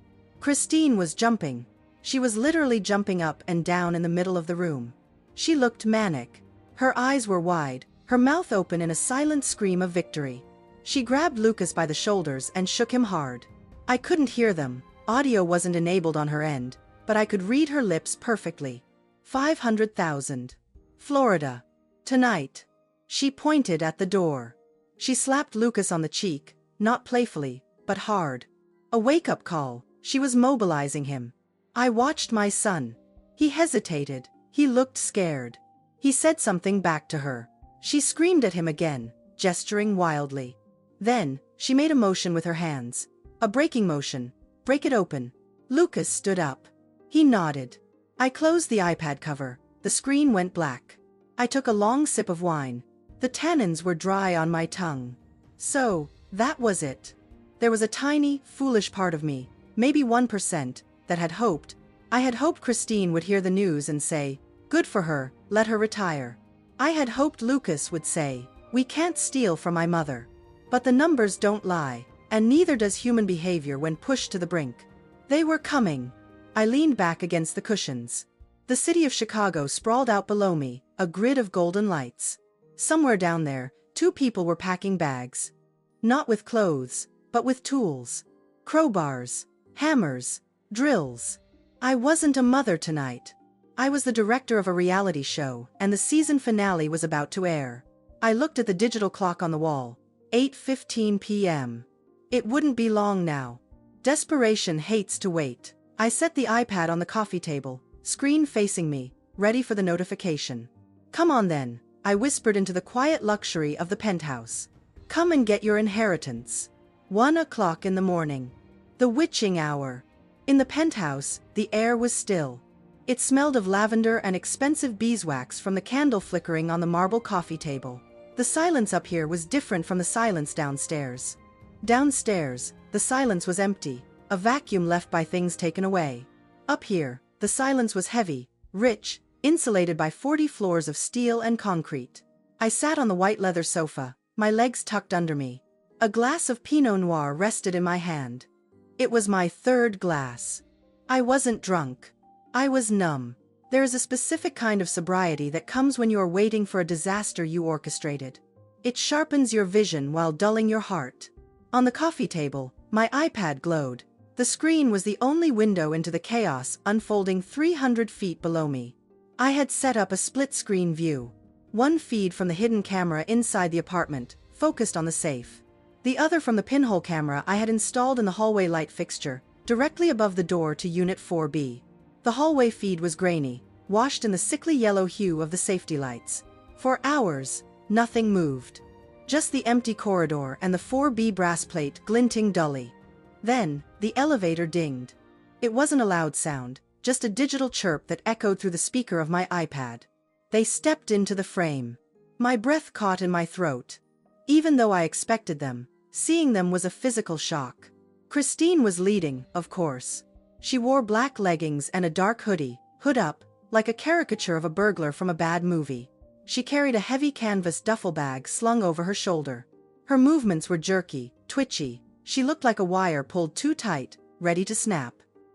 Speaker 1: was jumping. She was literally jumping up and down in the middle of the room. She looked manic. Her eyes were wide, her mouth open in a silent scream of victory. She grabbed Lucas by the shoulders and shook him hard. I couldn't hear them. Audio wasn't enabled on her end, but I could read her lips perfectly. 500,000. Florida. Tonight. She pointed at the door. She slapped Lucas on the cheek, not playfully, but hard. A wake-up call. She was mobilizing him. I watched my son. He hesitated. He looked scared. He said something back to her. She screamed at him again, gesturing wildly. Then, she made a motion with her hands. A breaking motion. Break it open. Lucas stood up. He nodded. I closed the iPad cover. The screen went black. I took a long sip of wine. The tannins were dry on my tongue. So, that was it. There was a tiny, foolish part of me, maybe 1%, that had hoped. I had hoped Christine would hear the news and say, "Good for her, let her retire." I had hoped Lucas would say, "We can't steal from my mother." But the numbers don't lie, and neither does human behavior when pushed to the brink. They were coming. I leaned back against the cushions. The city of Chicago sprawled out below me, a grid of golden lights. Somewhere down there, 2 people were packing bags. Not with clothes, but with tools. Crowbars, hammers, drills. I wasn't a mother tonight. I was the director of a reality show, and the season finale was about to air. I looked at the digital clock on the wall. 8:15 p.m. It wouldn't be long now. Desperation hates to wait. I set the iPad on the coffee table, screen facing me, ready for the notification. "Come on then," I whispered into the quiet luxury of the penthouse. "Come and get your inheritance." 1 o'clock in the morning. The witching hour. In the penthouse, the air was still. It smelled of lavender and expensive beeswax from the candle flickering on the marble coffee table. The silence up here was different from the silence downstairs. Downstairs, the silence was empty, a vacuum left by things taken away. Up here, the silence was heavy, rich, insulated by 40 floors of steel and concrete. I sat on the white leather sofa, my legs tucked under me. A glass of Pinot Noir rested in my hand. It was my 3rd glass. I wasn't drunk. I was numb. There is a specific kind of sobriety that comes when you are waiting for a disaster you orchestrated. It sharpens your vision while dulling your heart. On the coffee table, my iPad glowed. The screen was the only window into the chaos unfolding 300 feet below me. I had set up a split-screen view. One feed from the hidden camera inside the apartment, focused on the safe. The other from the pinhole camera I had installed in the hallway light fixture, directly above the door to Unit 4B. The hallway feed was grainy, washed in the sickly yellow hue of the safety lights. For hours, nothing moved. Just the empty corridor and the 4B brass plate glinting dully. Then, the elevator dinged. It wasn't a loud sound, just a digital chirp that echoed through the speaker of my iPad. They stepped into the frame. My breath caught in my throat. Even though I expected them, seeing them was a physical shock. Christine was leading, of course. She wore black leggings and a dark hoodie, hood up, like a caricature of a burglar from a bad movie. She carried a heavy canvas duffel bag slung over her shoulder. Her movements were jerky, twitchy. She looked like a wire pulled too tight, ready to snap.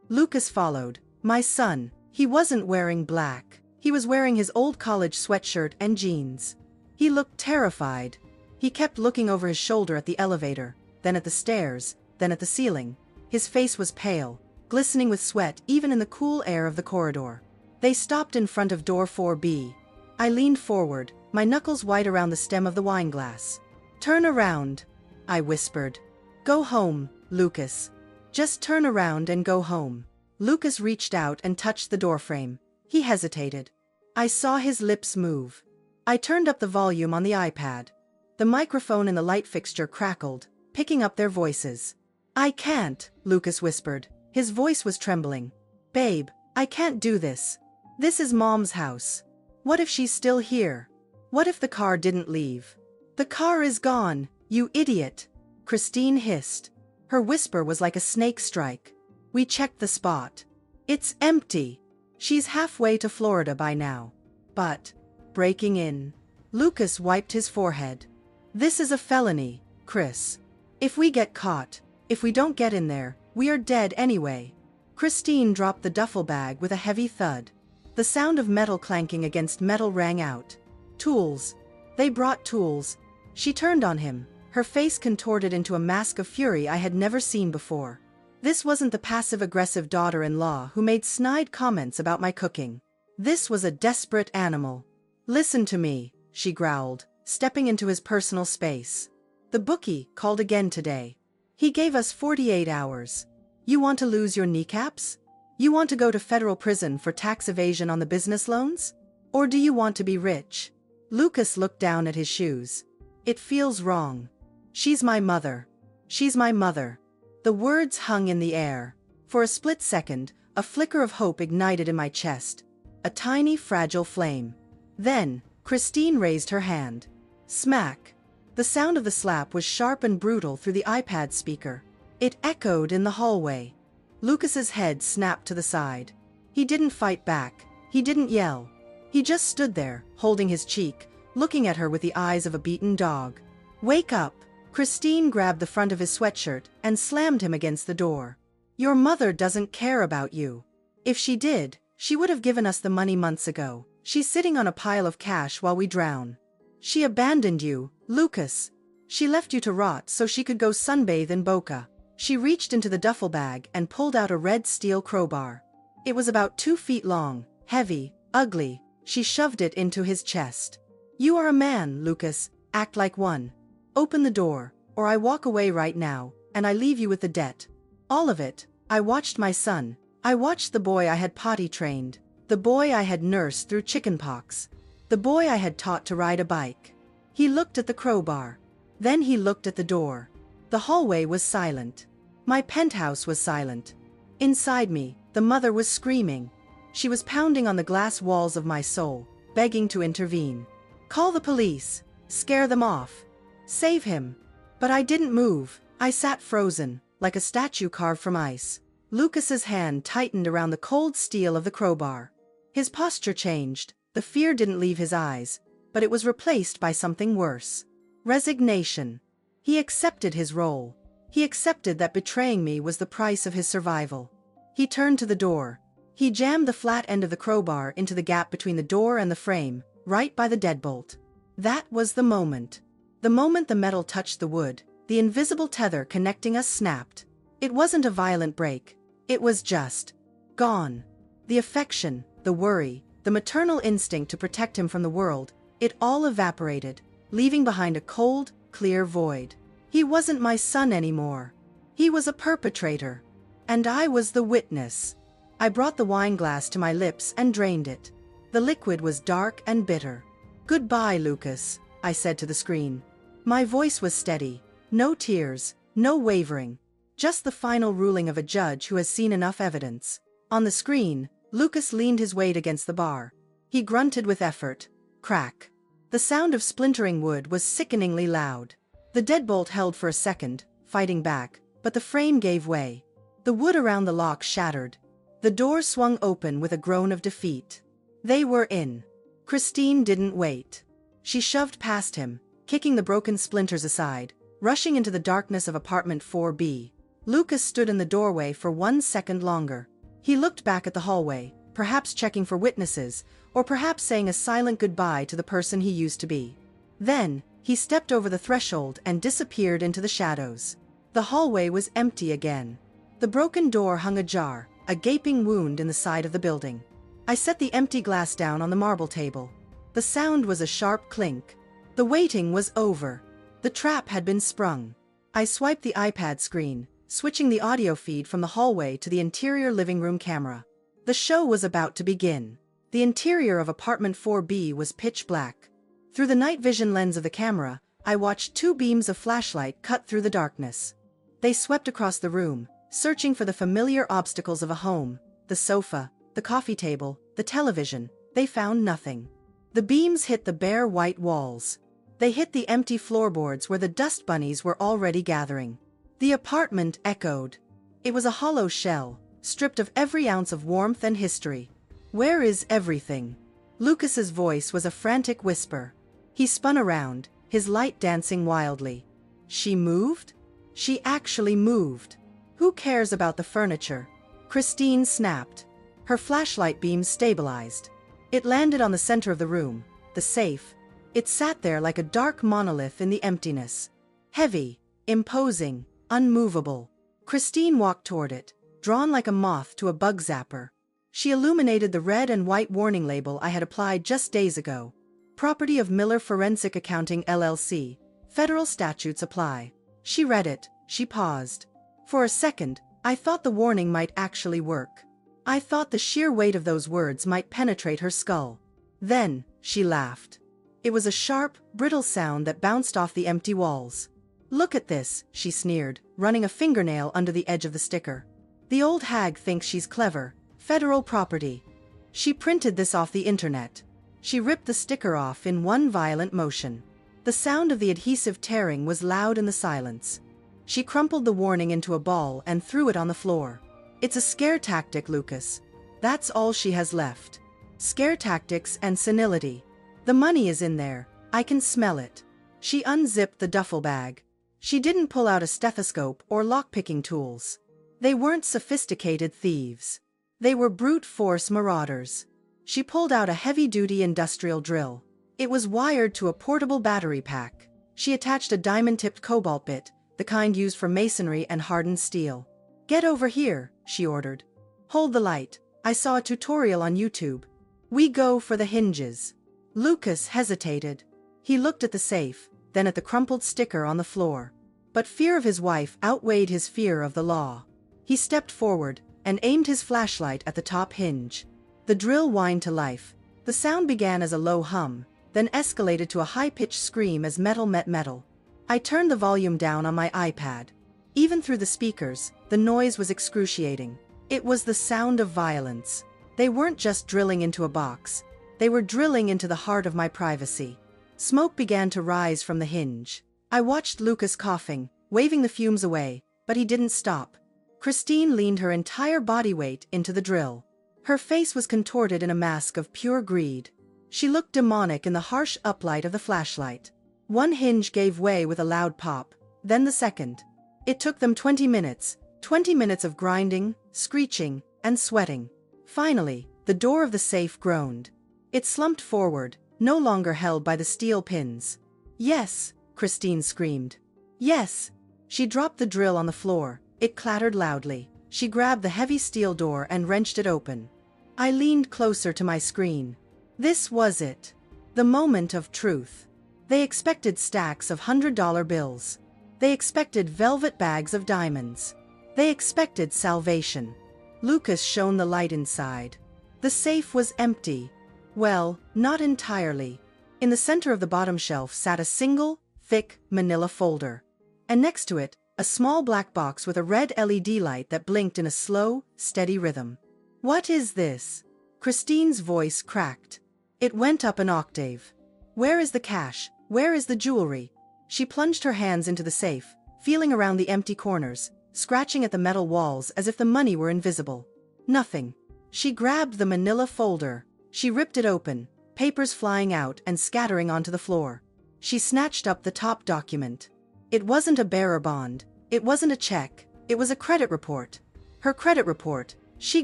Speaker 1: Lucas followed. My son. He wasn't wearing black. He was wearing his old college sweatshirt and jeans. He looked terrified. He kept looking over his shoulder at the elevator, then at the stairs, then at the ceiling. His face was pale, glistening with sweat even in the cool air of the corridor. They stopped in front of door 4B. I leaned forward, my knuckles white around the stem of the wine glass. "Turn around," I whispered. "Go home, Lucas. Just turn around and go home." Lucas reached out and touched the doorframe. He hesitated. I saw his lips move. I turned up the volume on the iPad. The microphone in the light fixture crackled, picking up their voices. "I can't," Lucas whispered. His voice was trembling. "Babe, I can't do this. This is Mom's house. What if she's still here? What if the car didn't leave?" "The car is gone, you idiot," Christine hissed. Her whisper was like a snake strike. "We checked the spot. It's empty. She's halfway to Florida by now." "But breaking in." Lucas wiped his forehead. "This is a felony, Chris. If we get caught, if we don't get in there, we are dead anyway." Christine dropped the duffel bag with a heavy thud. The sound of metal clanking against metal rang out. "Tools. They brought tools." She turned on him, her face contorted into a mask of fury I had never seen before. This wasn't the passive-aggressive daughter-in-law who made snide comments about my cooking. This was a desperate animal. "Listen to me," she growled, stepping into his personal space. The bookie called again today. He gave us 48 hours. You want to lose your kneecaps? You want to go to federal prison for tax evasion on the business loans? Or do you want to be rich? Lucas looked down at his shoes. It feels wrong. She's my mother. She's my mother. The words hung in the air. For a split second, a flicker of hope ignited in my chest. A tiny, fragile flame. Then, Christine raised her hand. Smack. The sound of the slap was sharp and brutal through the iPad speaker. It echoed in the hallway. Lucas's head snapped to the side. He didn't fight back. He didn't yell. He just stood there, holding his cheek, looking at her with the eyes of a beaten dog. Wake up! Christine grabbed the front of his sweatshirt and slammed him against the door. Your mother doesn't care about you. If she did, she would have given us the money months ago. She's sitting on a pile of cash while we drown. She abandoned you, Lucas. She left you to rot so she could go sunbathe in Boca. She reached into the duffel bag and pulled out a red steel crowbar. It was about 2 feet long, heavy, ugly. She shoved it into his chest. You are a man, Lucas. Act like one. Open the door, or I walk away right now, and I leave you with the debt. All of it. I watched my son. I watched the boy I had potty trained. The boy I had nursed through chickenpox. The boy I had taught to ride a bike. He looked at the crowbar. Then he looked at the door. The hallway was silent. My penthouse was silent. Inside me, the mother was screaming. She was pounding on the glass walls of my soul, begging to intervene. Call the police. Scare them off. Save him. But I didn't move. I sat frozen, like a statue carved from ice. Lucas's hand tightened around the cold steel of the crowbar. His posture changed. The fear didn't leave his eyes, but it was replaced by something worse. Resignation. He accepted his role. He accepted that betraying me was the price of his survival. He turned to the door. He jammed the flat end of the crowbar into the gap between the door and the frame, right by the deadbolt. That was the moment. The moment the metal touched the wood, the invisible tether connecting us snapped. It wasn't a violent break. It was just gone. The affection, the worry, the maternal instinct to protect him from the world, it all evaporated, leaving behind a cold, clear void. He wasn't my son anymore. He was a perpetrator. And I was the witness. I brought the wine glass to my lips and drained it. The liquid was dark and bitter. Goodbye, Lucas, I said to the screen. My voice was steady. No tears, no wavering. Just the final ruling of a judge who has seen enough evidence. On the screen, Lucas leaned his weight against the bar. He grunted with effort. Crack. The sound of splintering wood was sickeningly loud. The deadbolt held for a second, fighting back, but the frame gave way. The wood around the lock shattered. The door swung open with a groan of defeat. They were in. Christine didn't wait. She shoved past him, kicking the broken splinters aside, rushing into the darkness of apartment 4B. Lucas stood in the doorway for 1 second longer. He looked back at the hallway, perhaps checking for witnesses, or perhaps saying a silent goodbye to the person he used to be. Then, he stepped over the threshold and disappeared into the shadows. The hallway was empty again. The broken door hung ajar, a gaping wound in the side of the building. I set the empty glass down on the marble table. The sound was a sharp clink. The waiting was over. The trap had been sprung. I swiped the iPad screen, switching the audio feed from the hallway to the interior living room camera. The show was about to begin. The interior of apartment 4B was pitch black. Through the night vision lens of the camera, I watched 2 beams of flashlight cut through the darkness. They swept across the room, searching for the familiar obstacles of a home: the sofa, the coffee table, the television. They found nothing. The beams hit the bare white walls. They hit the empty floorboards where the dust bunnies were already gathering. The apartment echoed. It was a hollow shell, stripped of every ounce of warmth and history. Where is everything? Lucas's voice was a frantic whisper. He spun around, his light dancing wildly. She moved? She actually moved. Who cares about the furniture? Christine snapped. Her flashlight beam stabilized. It landed on the center of the room, the safe. It sat there like a dark monolith in the emptiness. Heavy, imposing, unmovable. Christine walked toward it, drawn like a moth to a bug zapper. She illuminated the red and white warning label I had applied just days ago. property of Miller Forensic Accounting LLC. Federal statutes apply. She read it. She paused. For a second, I thought the warning might actually work. I thought the sheer weight of those words might penetrate her skull. Then, she laughed. It was a sharp, brittle sound that bounced off the empty walls. "Look at this," she sneered, running a fingernail under the edge of the sticker. "The old hag thinks she's clever. Federal property." She printed this off the internet. She ripped the sticker off in one violent motion. The sound of the adhesive tearing was loud in the silence. She crumpled the warning into a ball and threw it on the floor. "It's a scare tactic, Lucas. That's all she has left. Scare tactics and senility. The money is in there. I can smell it." She unzipped the duffel bag. She didn't pull out a stethoscope or lockpicking tools. They weren't sophisticated thieves. They were brute force marauders. She pulled out a heavy-duty industrial drill. It was wired to a portable battery pack. She attached a diamond-tipped cobalt bit, the kind used for masonry and hardened steel. "Get over here," she ordered. "Hold the light. I saw a tutorial on YouTube. We go for the hinges." Lucas hesitated. He looked at the safe, then at the crumpled sticker on the floor. But fear of his wife outweighed his fear of the law. He stepped forward and aimed his flashlight at the top hinge. The drill whined to life. The sound began as a low hum, then escalated to a high-pitched scream as metal met metal. I turned the volume down on my iPad. Even through the speakers, the noise was excruciating. It was the sound of violence. They weren't just drilling into a box. They were drilling into the heart of my privacy. Smoke began to rise from the hinge. I watched Lucas coughing, waving the fumes away, but he didn't stop. Christine leaned her entire body weight into the drill. Her face was contorted in a mask of pure greed. She looked demonic in the harsh uplight of the flashlight. One hinge gave way with a loud pop, then the second. It took them 20 minutes, 20 minutes of grinding, screeching, and sweating. Finally, the door of the safe groaned. It slumped forward, no longer held by the steel pins. "Yes," Christine screamed. "Yes." She dropped the drill on the floor. It clattered loudly. She grabbed the heavy steel door and wrenched it open. I leaned closer to my screen. This was it. The moment of truth. They expected stacks of $100 bills. They expected velvet bags of diamonds. They expected salvation. Lucas shone the light inside. The safe was empty. Well, not entirely. In the center of the bottom shelf sat a single, thick, manila folder. And next to it, a small black box with a red LED light that blinked in a slow, steady rhythm. "What is this?" Christine's voice cracked. It went up an octave. "Where is the cash? Where is the jewelry?" She plunged her hands into the safe, feeling around the empty corners, scratching at the metal walls as if the money were invisible. Nothing. She grabbed the manila folder. She ripped it open, papers flying out and scattering onto the floor. She snatched up the top document. It wasn't a bearer bond. It wasn't a check. It was a credit report. Her credit report. She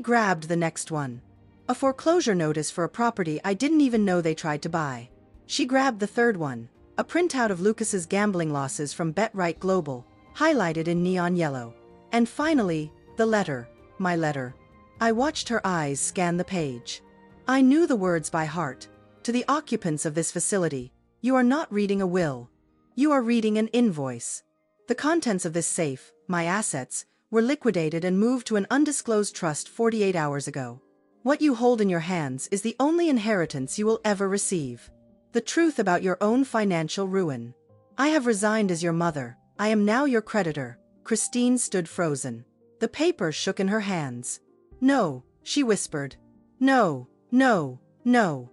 Speaker 1: grabbed the next one. A foreclosure notice for a property I didn't even know they tried to buy. She grabbed the third one. A printout of Lucas's gambling losses from BetRight Global, highlighted in neon yellow. And finally, the letter. My letter. I watched her eyes scan the page. I knew the words by heart. To the occupants of this facility, you are not reading a will. You are reading an invoice. The contents of this safe, my assets, were liquidated and moved to an undisclosed trust 48 hours ago. What you hold in your hands is the only inheritance you will ever receive. The truth about your own financial ruin. I have resigned as your mother. I am now your creditor. Christine stood frozen. The paper shook in her hands. "No," she whispered. "No, no, no."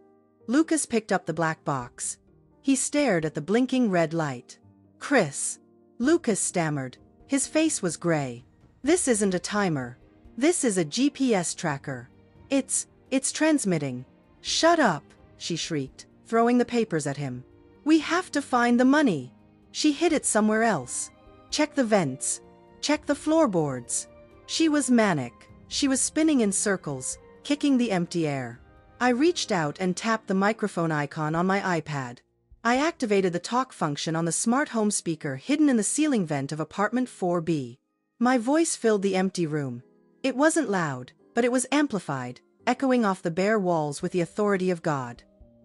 Speaker 1: Lucas picked up the black box. He stared at the blinking red light. "Chris." Lucas stammered. His face was gray. "This isn't a timer. This is a GPS tracker. It's transmitting." "Shut up," she shrieked, throwing the papers at him. "We have to find the money." She hid it somewhere else. "Check the vents. Check the floorboards." She was manic. She was spinning in circles, kicking the empty air. I reached out and tapped the microphone icon on my iPad. I activated the talk function on the smart home speaker hidden in the ceiling vent of apartment 4B. My voice filled the empty room. It wasn't loud, but it was amplified, echoing off the bare walls with the authority of God.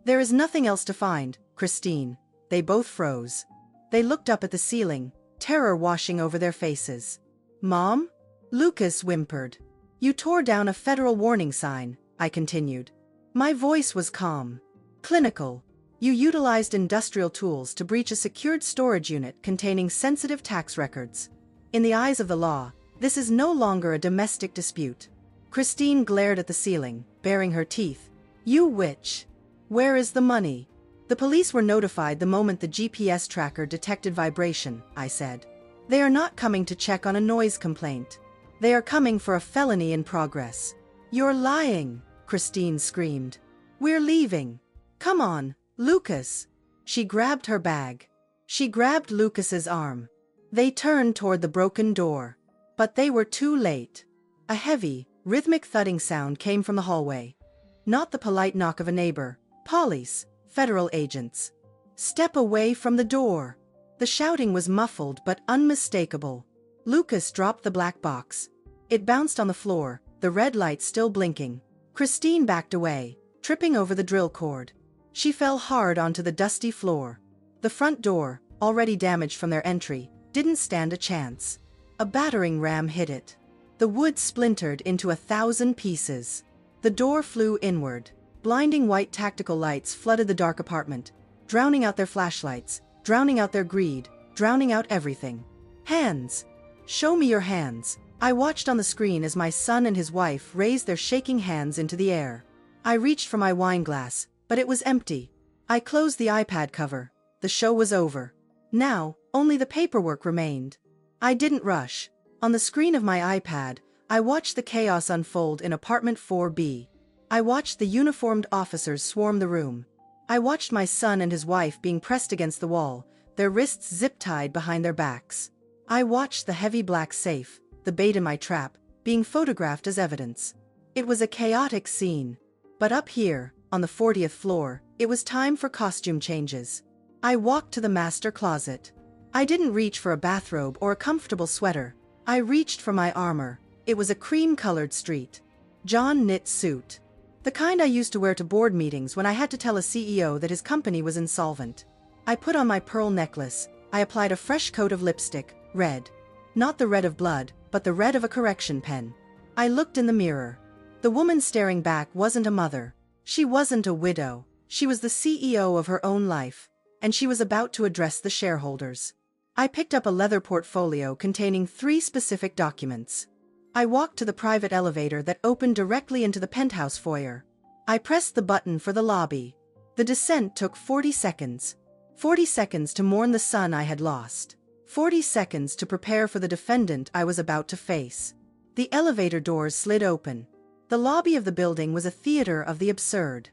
Speaker 1: There is nothing else to find, Christine. They both froze. They looked up at the ceiling, terror washing over their faces. Mom? Lucas whimpered. You tore down a federal warning sign, I continued. My voice was calm. Clinical. You utilized industrial tools to breach a secured storage unit containing sensitive tax records. In the eyes of the law, this is no longer a domestic dispute. Christine glared at the ceiling, baring her teeth. You witch! Where is the money? The police were notified the moment the GPS tracker detected vibration, I said. They are not coming to check on a noise complaint. They are coming for a felony in progress. You're lying, Christine screamed. We're leaving. Come on, Lucas. She grabbed her bag. She grabbed Lucas's arm. They turned toward the broken door. But they were too late. A heavy, rhythmic thudding sound came from the hallway. Not the polite knock of a neighbor. Police, federal agents. Step away from the door. The shouting was muffled but unmistakable. Lucas dropped the black box. It bounced on the floor, the red light still blinking. Christine backed away, tripping over the drill cord. She fell hard onto the dusty floor. The front door, already damaged from their entry, didn't stand a chance. A battering ram hit it. The wood splintered into 1,000 pieces. The door flew inward. Blinding white tactical lights flooded the dark apartment, drowning out their flashlights, drowning out their greed, drowning out everything. Hands! Show me your hands. I watched on the screen as my son and his wife raised their shaking hands into the air. I reached for my wine glass, but it was empty. I closed the iPad cover. The show was over. Now, only the paperwork remained. I didn't rush. On the screen of my iPad, I watched the chaos unfold in apartment 4B. I watched the uniformed officers swarm the room. I watched my son and his wife being pressed against the wall, their wrists zip-tied behind their backs. I watched the heavy black safe, the bait in my trap, being photographed as evidence. It was a chaotic scene. But up here, on the 40th floor, it was time for costume changes. I walked to the master closet. I didn't reach for a bathrobe or a comfortable sweater. I reached for my armor. It was a cream-colored John knit suit. The kind I used to wear to board meetings when I had to tell a CEO that his company was insolvent. I put on my pearl necklace. I applied a fresh coat of lipstick, red. Not the red of blood, but the red of a correction pen. I looked in the mirror. The woman staring back wasn't a mother. She wasn't a widow. She was the CEO of her own life. And she was about to address the shareholders. I picked up a leather portfolio containing 3 specific documents. I walked to the private elevator that opened directly into the penthouse foyer. I pressed the button for the lobby. The descent took 40 seconds. 40 seconds to mourn the son I had lost. 40 seconds to prepare for the defendant I was about to face. The elevator doors slid open. The lobby of the building was a theater of the absurd.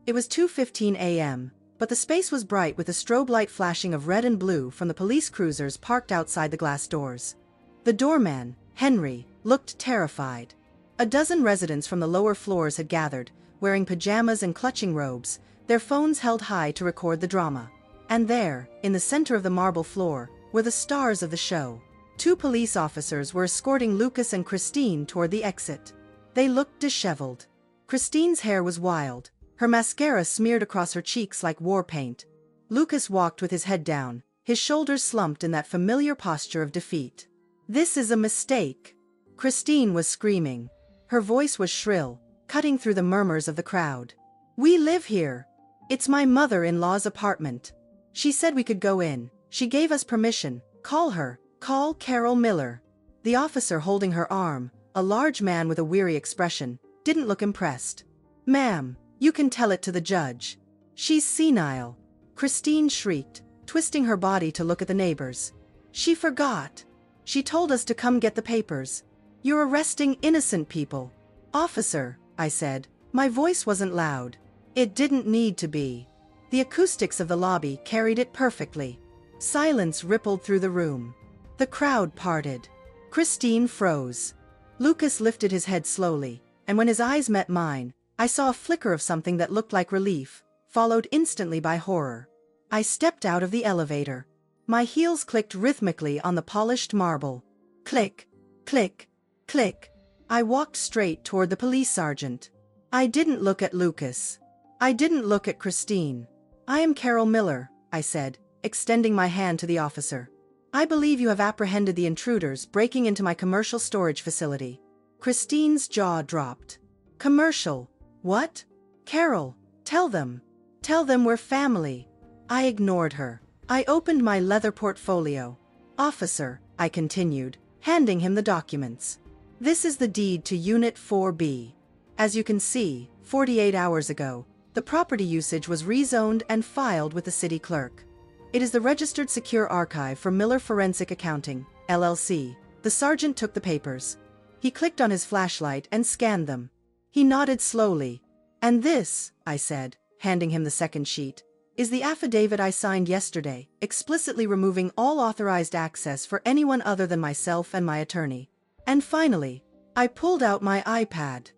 Speaker 1: It was 2:15 a.m., but the space was bright with a strobe light flashing of red and blue from the police cruisers parked outside the glass doors. The doorman, Henry, looked terrified. A dozen residents from the lower floors had gathered, wearing pajamas and clutching robes, their phones held high to record the drama. And there, in the center of the marble floor, were the stars of the show. 2 police officers were escorting Lucas and Christine toward the exit. They looked disheveled. Christine's hair was wild, her mascara smeared across her cheeks like war paint. Lucas walked with his head down, his shoulders slumped in that familiar posture of defeat. This is a mistake. Christine was screaming. Her voice was shrill, cutting through the murmurs of the crowd. We live here. It's my mother-in-law's apartment. She said we could go in. She gave us permission. Call her. Call Carol Miller. The officer holding her arm, a large man with a weary expression, didn't look impressed. Ma'am, you can tell it to the judge. She's senile. Christine shrieked, twisting her body to look at the neighbors. She forgot. She told us to come get the papers. You're arresting innocent people. Officer, I said. My voice wasn't loud. It didn't need to be. The acoustics of the lobby carried it perfectly. Silence rippled through the room. The crowd parted. Christine froze. Lucas lifted his head slowly, and when his eyes met mine, I saw a flicker of something that looked like relief, followed instantly by horror. I stepped out of the elevator. My heels clicked rhythmically on the polished marble. Click, click, click. I walked straight toward the police sergeant. I didn't look at Lucas. I didn't look at Christine. I am Carol Miller, I said, extending my hand to the officer. I believe you have apprehended the intruders breaking into my commercial storage facility. Christine's jaw dropped. Commercial? What? Carol, tell them. Tell them we're family. I ignored her. I opened my leather portfolio. Officer, I continued, handing him the documents. This is the deed to Unit 4B. As you can see, 48 hours ago, the property usage was rezoned and filed with the city clerk. It is the registered secure archive for Miller Forensic Accounting, LLC. The sergeant took the papers. He clicked on his flashlight and scanned them. He nodded slowly. And this, I said, handing him the second sheet, is the affidavit I signed yesterday, explicitly removing all authorized access for anyone other than myself and my attorney. And finally, I pulled out my iPad.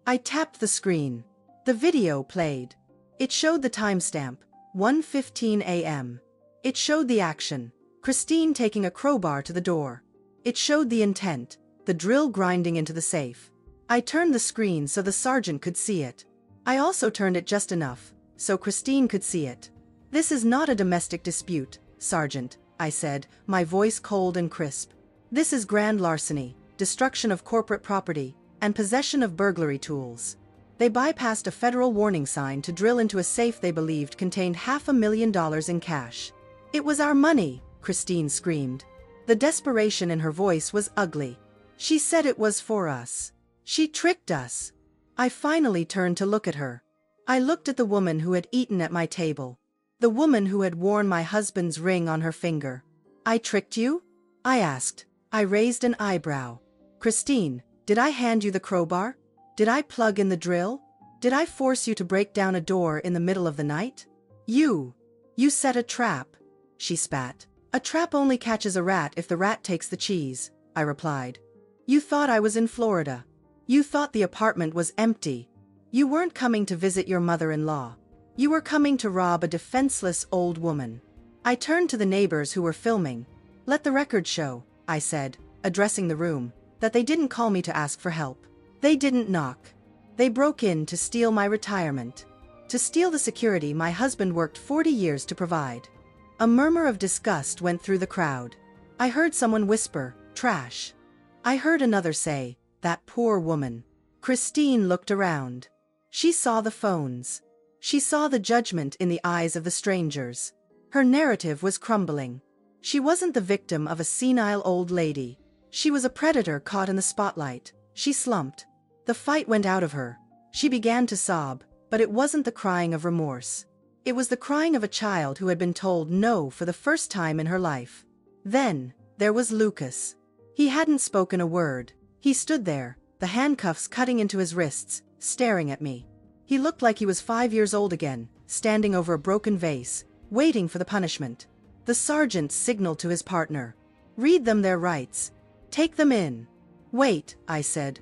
Speaker 1: I tapped the screen. The video played. It showed the timestamp, 1:15 a.m. It showed the action, Christine taking a crowbar to the door. It showed the intent, the drill grinding into the safe. I turned the screen so the sergeant could see it. I also turned it just enough, so Christine could see it. This is not a domestic dispute, Sergeant, I said, my voice cold and crisp. This is grand larceny, destruction of corporate property, and possession of burglary tools. They bypassed a federal warning sign to drill into a safe they believed contained $500,000 in cash. It was our money, Christine screamed. The desperation in her voice was ugly. She said it was for us. She tricked us. I finally turned to look at her. I looked at the woman who had eaten at my table. The woman who had worn my husband's ring on her finger. I tricked you? I asked. I raised an eyebrow. Christine, did I hand you the crowbar? Did I plug in the drill? Did I force you to break down a door in the middle of the night? You set a trap. She spat. A trap only catches a rat if the rat takes the cheese, I replied. You thought I was in Florida. You thought the apartment was empty. You weren't coming to visit your mother-in-law. You were coming to rob a defenseless old woman. I turned to the neighbors who were filming. Let the record show, I said, addressing the room, that they didn't call me to ask for help. They didn't knock. They broke in to steal my retirement. To steal the security my husband worked 40 years to provide. A murmur of disgust went through the crowd. I heard someone whisper, trash. I heard another say, that poor woman. Christine looked around. She saw the phones. She saw the judgment in the eyes of the strangers. Her narrative was crumbling. She wasn't the victim of a senile old lady. She was a predator caught in the spotlight. She slumped. The fight went out of her. She began to sob, but it wasn't the crying of remorse. It was the crying of a child who had been told no for the first time in her life. Then, there was Lucas. He hadn't spoken a word. He stood there, the handcuffs cutting into his wrists, staring at me. He looked like he was 5 years old again, standing over a broken vase, waiting for the punishment. The sergeant signaled to his partner. Read them their rights. Take them in. Wait, I said.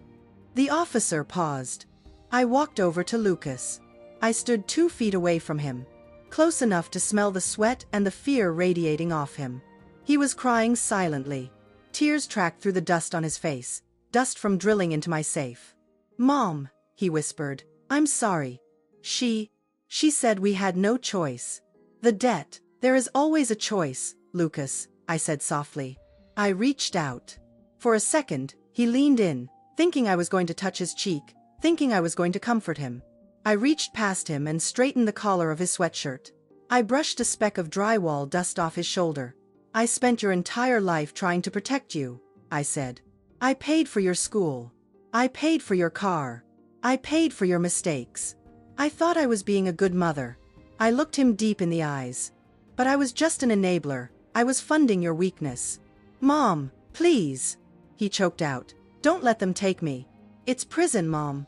Speaker 1: The officer paused. I walked over to Lucas. I stood 2 feet away from him, close enough to smell the sweat and the fear radiating off him. He was crying silently. Tears tracked through the dust on his face, dust from drilling into my safe. Mom, he whispered, I'm sorry. She said we had no choice. The debt, there is always a choice, Lucas, I said softly. I reached out. For a second, he leaned in, thinking I was going to touch his cheek, thinking I was going to comfort him. I reached past him and straightened the collar of his sweatshirt. I brushed a speck of drywall dust off his shoulder. I spent your entire life trying to protect you, I said. I paid for your school. I paid for your car. I paid for your mistakes. I thought I was being a good mother. I looked him deep in the eyes. But I was just an enabler. I was funding your weakness. Mom, please. He choked out. Don't let them take me. It's prison, Mom.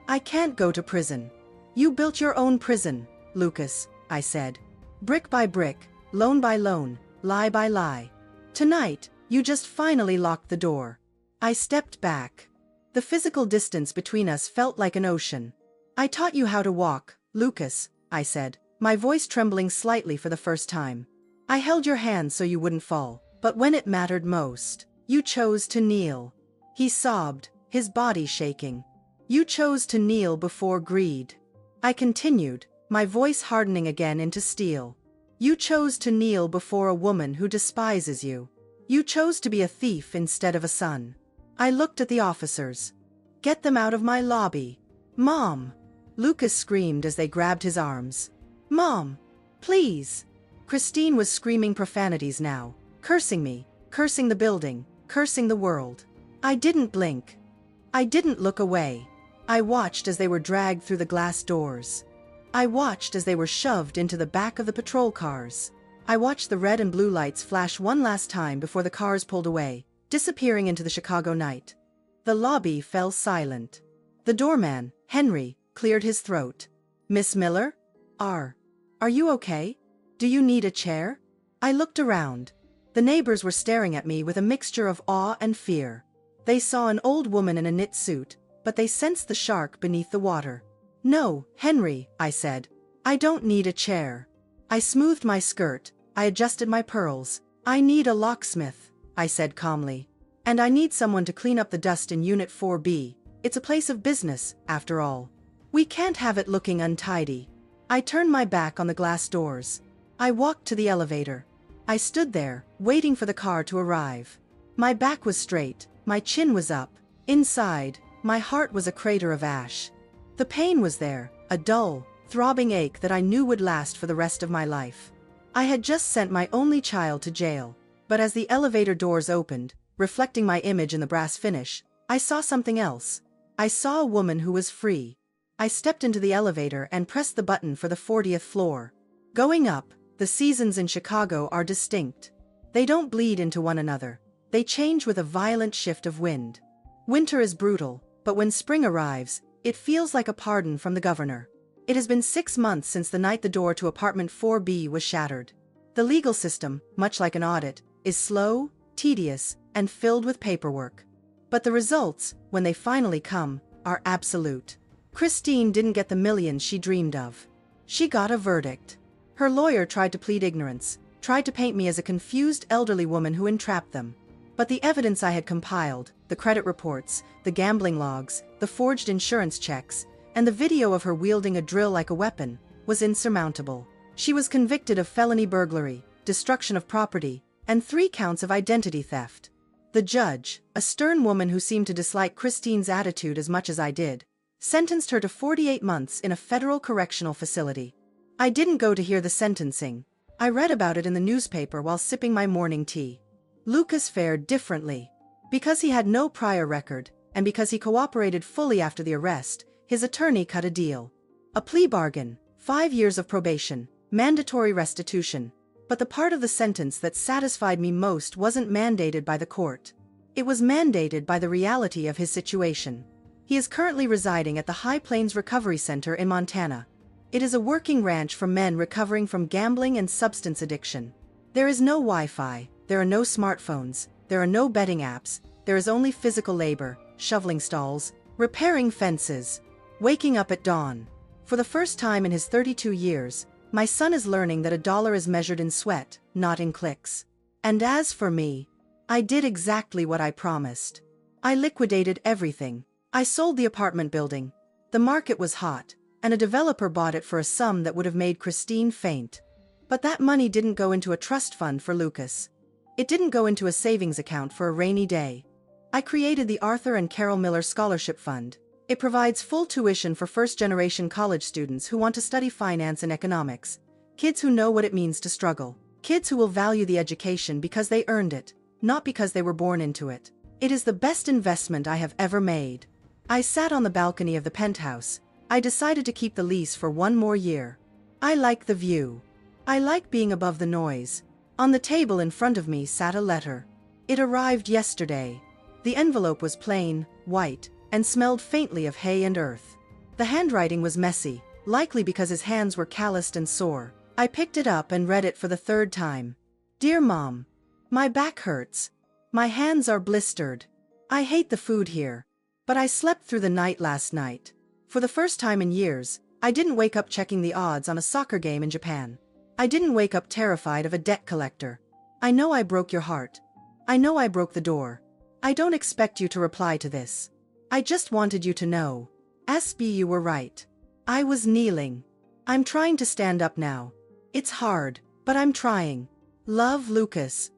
Speaker 1: I can't go to prison. You built your own prison, Lucas, I said. Brick by brick, loan by loan, lie by lie. Tonight, you just finally locked the door. I stepped back. The physical distance between us felt like an ocean. I taught you how to walk, Lucas, I said, my voice trembling slightly for the first time. I held your hand so you wouldn't fall, but when it mattered most, you chose to kneel. He sobbed, his body shaking. You chose to kneel before greed. I continued, my voice hardening again into steel. You chose to kneel before a woman who despises you. You chose to be a thief instead of a son. I looked at the officers. Get them out of my lobby. Mom! Lucas screamed as they grabbed his arms. Mom! Please! Christine was screaming profanities now, cursing me, cursing the building, cursing the world. I didn't blink. I didn't look away. I watched as they were dragged through the glass doors. I watched as they were shoved into the back of the patrol cars. I watched the red and blue lights flash one last time before the cars pulled away, disappearing into the Chicago night. The lobby fell silent. The doorman, Henry, cleared his throat. Miss Miller? Are you okay? Do you need a chair? I looked around. The neighbors were staring at me with a mixture of awe and fear. They saw an old woman in a knit suit, but they sensed the shark beneath the water. No, Henry, I said. I don't need a chair. I smoothed my skirt. I adjusted my pearls. I need a locksmith, I said calmly. And I need someone to clean up the dust in Unit 4B. It's a place of business, after all. We can't have it looking untidy. I turned my back on the glass doors. I walked to the elevator. I stood there, waiting for the car to arrive. My back was straight, my chin was up. Inside, my heart was a crater of ash. The pain was there, a dull, throbbing ache that I knew would last for the rest of my life. I had just sent my only child to jail, but as the elevator doors opened, reflecting my image in the brass finish, I saw something else. I saw a woman who was free. I stepped into the elevator and pressed the button for the 40th floor. Going up, the seasons in Chicago are distinct. They don't bleed into one another. They change with a violent shift of wind. Winter is brutal, but when spring arrives, it feels like a pardon from the governor. It has been 6 months since the night the door to apartment 4B was shattered. The legal system, much like an audit, is slow, tedious, and filled with paperwork. But the results, when they finally come, are absolute. Christine didn't get the millions she dreamed of. She got a verdict. Her lawyer tried to plead ignorance, tried to paint me as a confused elderly woman who entrapped them. But the evidence I had compiled, the credit reports, the gambling logs, the forged insurance checks, and the video of her wielding a drill like a weapon, was insurmountable. She was convicted of felony burglary, destruction of property, and 3 counts of identity theft. The judge, a stern woman who seemed to dislike Christine's attitude as much as I did, sentenced her to 48 months in a federal correctional facility. I didn't go to hear the sentencing. I read about it in the newspaper while sipping my morning tea. Lucas fared differently. Because he had no prior record, and because he cooperated fully after the arrest, his attorney cut a deal. A plea bargain, 5 years of probation, mandatory restitution. But the part of the sentence that satisfied me most wasn't mandated by the court. It was mandated by the reality of his situation. He is currently residing at the High Plains Recovery Center in Montana. It is a working ranch for men recovering from gambling and substance addiction. There is no Wi-Fi, there are no smartphones, there are no betting apps, there is only physical labor, shoveling stalls, repairing fences, waking up at dawn. For the first time in his 32 years, my son is learning that $1 is measured in sweat, not in clicks. And as for me, I did exactly what I promised. I liquidated everything. I sold the apartment building. The market was hot, and a developer bought it for a sum that would have made Christine faint. But that money didn't go into a trust fund for Lucas. It didn't go into a savings account for a rainy day. I created the Arthur and Carol Miller Scholarship Fund. It provides full tuition for first-generation college students who want to study finance and economics. Kids who know what it means to struggle. Kids who will value the education because they earned it, not because they were born into it. It is the best investment I have ever made. I sat on the balcony of the penthouse. I decided to keep the lease for 1 more year. I like the view. I like being above the noise. On the table in front of me sat a letter. It arrived yesterday. The envelope was plain, white, and smelled faintly of hay and earth. The handwriting was messy, likely because his hands were calloused and sore. I picked it up and read it for the 3rd time. Dear Mom, my back hurts. My hands are blistered. I hate the food here. But I slept through the night last night. For the first time in years, I didn't wake up checking the odds on a soccer game in Japan. I didn't wake up terrified of a debt collector. I know I broke your heart. I know I broke the door. I don't expect you to reply to this. I just wanted you to know. SB, you were right. I was kneeling. I'm trying to stand up now. It's hard, but I'm trying. Love, Lucas.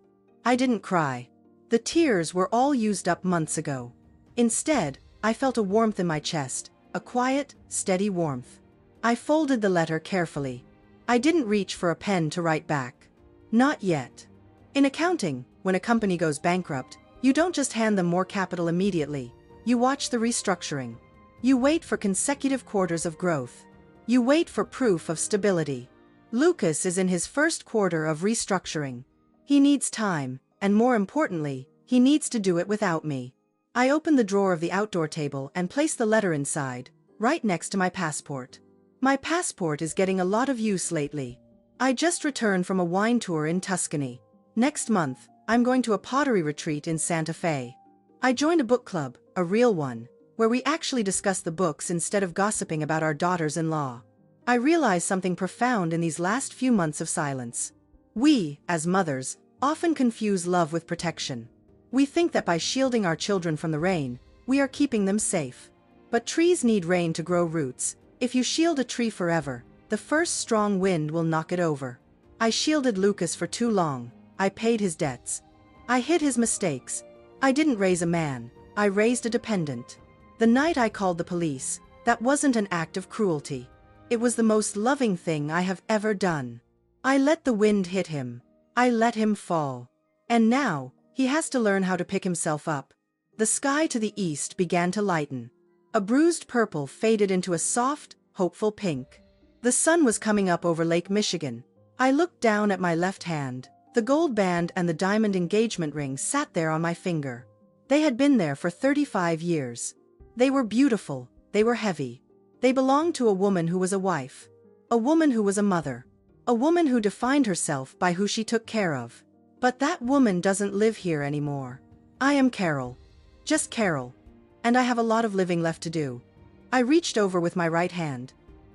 Speaker 1: I didn't cry. The tears were all used up months ago. Instead, I felt a warmth in my chest, a quiet, steady warmth. I folded the letter carefully. I didn't reach for a pen to write back. Not yet. In accounting, when a company goes bankrupt, you don't just hand them more capital immediately. You watch the restructuring. You wait for consecutive quarters of growth. You wait for proof of stability. Lucas is in his first quarter of restructuring. He needs time, and more importantly, he needs to do it without me. I opened the drawer of the outdoor table and placed the letter inside, right next to my passport. My passport is getting a lot of use lately. I just returned from a wine tour in Tuscany. Next month, I'm going to a pottery retreat in Santa Fe. I joined a book club, a real one, where we actually discuss the books instead of gossiping about our daughters-in-law. I realized something profound in these last few months of silence. We, as mothers, often confuse love with protection. We think that by shielding our children from the rain, we are keeping them safe. But trees need rain to grow roots. If you shield a tree forever, the first strong wind will knock it over. I shielded Lucas for too long. I paid his debts. I hid his mistakes. I didn't raise a man. I raised a dependent. The night I called the police, that wasn't an act of cruelty. It was the most loving thing I have ever done. I let the wind hit him. I let him fall. And now, he has to learn how to pick himself up. The sky to the east began to lighten. A bruised purple faded into a soft, hopeful pink. The sun was coming up over Lake Michigan. I looked down at my left hand. The gold band and the diamond engagement ring sat there on my finger. They had been there for 35 years. They were beautiful. They were heavy. They belonged to a woman who was a wife. A woman who was a mother. A woman who defined herself by who she took care of. But that woman doesn't live here anymore. I am Carol. Just Carol. And I have a lot of living left to do. I reached over with my right hand.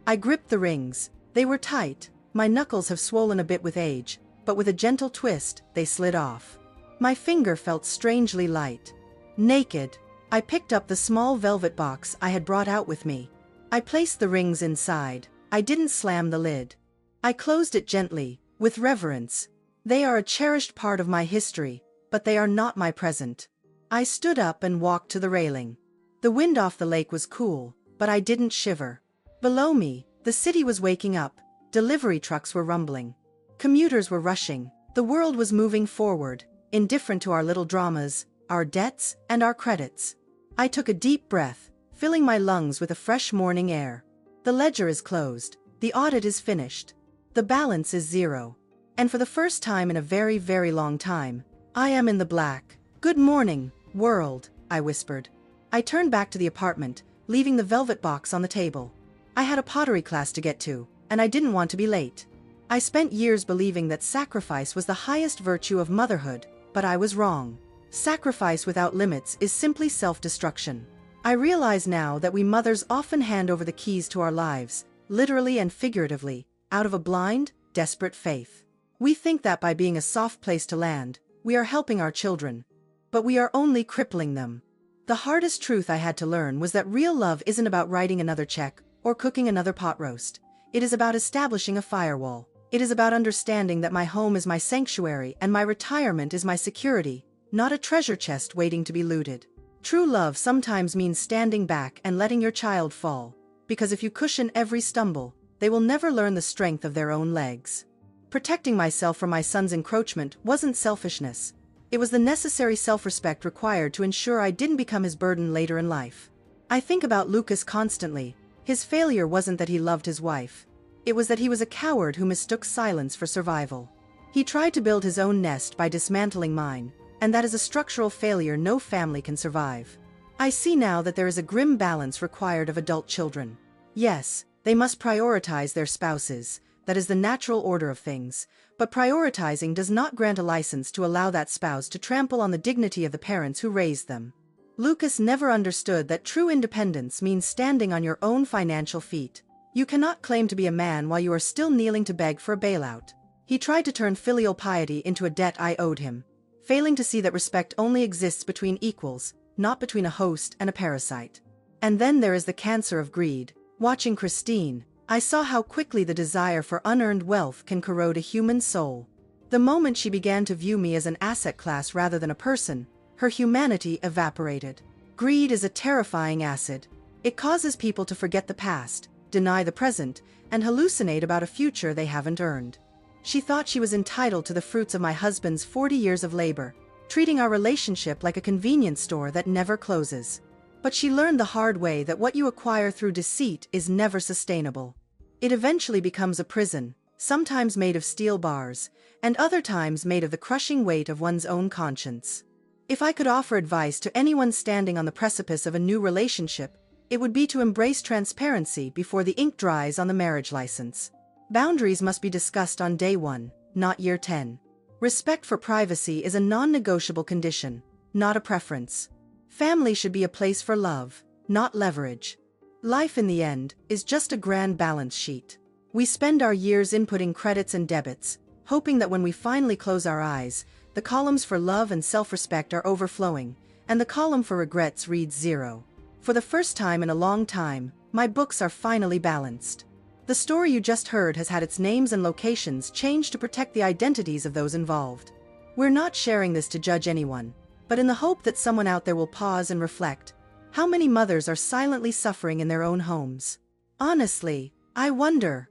Speaker 1: I gripped the rings. They were tight. My knuckles have swollen a bit with age, but with a gentle twist, they slid off. My finger felt strangely light. Naked, I picked up the small velvet box I had brought out with me. I placed the rings inside. I didn't slam the lid. I closed it gently, with reverence. They are a cherished part of my history, but they are not my present. I stood up and walked to the railing. The wind off the lake was cool, but I didn't shiver. Below me, the city was waking up. Delivery trucks were rumbling. Commuters were rushing. The world was moving forward, indifferent to our little dramas, our debts, and our credits. I took a deep breath, filling my lungs with a fresh morning air. The ledger is closed. The audit is finished. The balance is zero. And for the first time in a very, very long time, I am in the black. Good morning, world, I whispered. I turned back to the apartment, leaving the velvet box on the table. I had a pottery class to get to, and I didn't want to be late. I spent years believing that sacrifice was the highest virtue of motherhood, but I was wrong. Sacrifice without limits is simply self-destruction. I realize now that we mothers often hand over the keys to our lives, literally and figuratively, out of a blind, desperate faith. We think that by being a soft place to land, we are helping our children. But we are only crippling them. The hardest truth I had to learn was that real love isn't about writing another check or cooking another pot roast. It is about establishing a firewall. It is about understanding that my home is my sanctuary and my retirement is my security, not a treasure chest waiting to be looted. True love sometimes means standing back and letting your child fall, because if you cushion every stumble, they will never learn the strength of their own legs. Protecting myself from my son's encroachment wasn't selfishness. It was the necessary self-respect required to ensure I didn't become his burden later in life. I think about Lucas constantly. His failure wasn't that he loved his wife. It was that he was a coward who mistook silence for survival. He tried to build his own nest by dismantling mine, and that is a structural failure no family can survive. I see now that there is a grim balance required of adult children. Yes, they must prioritize their spouses. That is the natural order of things, but prioritizing does not grant a license to allow that spouse to trample on the dignity of the parents who raised them. Lucas never understood that true independence means standing on your own financial feet. You cannot claim to be a man while you are still kneeling to beg for a bailout. He tried to turn filial piety into a debt I owed him, failing to see that respect only exists between equals, not between a host and a parasite. And then there is the cancer of greed. Watching Christine, I saw how quickly the desire for unearned wealth can corrode a human soul. The moment she began to view me as an asset class rather than a person, her humanity evaporated. Greed is a terrifying acid. It causes people to forget the past, deny the present, and hallucinate about a future they haven't earned. She thought she was entitled to the fruits of my husband's 40 years of labor, treating our relationship like a convenience store that never closes. But she learned the hard way that what you acquire through deceit is never sustainable. It eventually becomes a prison, sometimes made of steel bars, and other times made of the crushing weight of one's own conscience. If I could offer advice to anyone standing on the precipice of a new relationship, it would be to embrace transparency before the ink dries on the marriage license. Boundaries must be discussed on day 1, not year 10. Respect for privacy is a non-negotiable condition, not a preference. Family should be a place for love, not leverage. Life in the end is just a grand balance sheet. We spend our years inputting credits and debits, hoping that when we finally close our eyes, the columns for love and self-respect are overflowing, and the column for regrets reads 0. For the first time in a long time, my books are finally balanced. The story you just heard has had its names and locations changed to protect the identities of those involved. We're not sharing this to judge anyone, but in the hope that someone out there will pause and reflect. How many mothers are silently suffering in their own homes? Honestly, I wonder.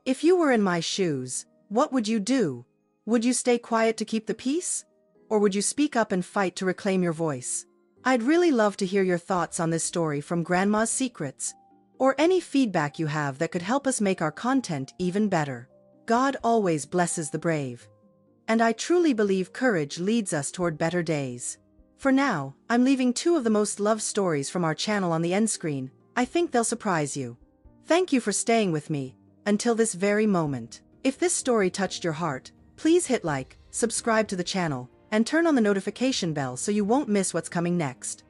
Speaker 1: If you were in my shoes, what would you do? Would you stay quiet to keep the peace? Or would you speak up and fight to reclaim your voice? I'd really love to hear your thoughts on this story from Grandma's Secrets, or any feedback you have that could help us make our content even better. God always blesses the brave. And I truly believe courage leads us toward better days. For now, I'm leaving 2 of the most loved stories from our channel on the end screen. I think they'll surprise you. Thank you for staying with me until this very moment. If this story touched your heart, please hit like, subscribe to the channel, and turn on the notification bell so you won't miss what's coming next.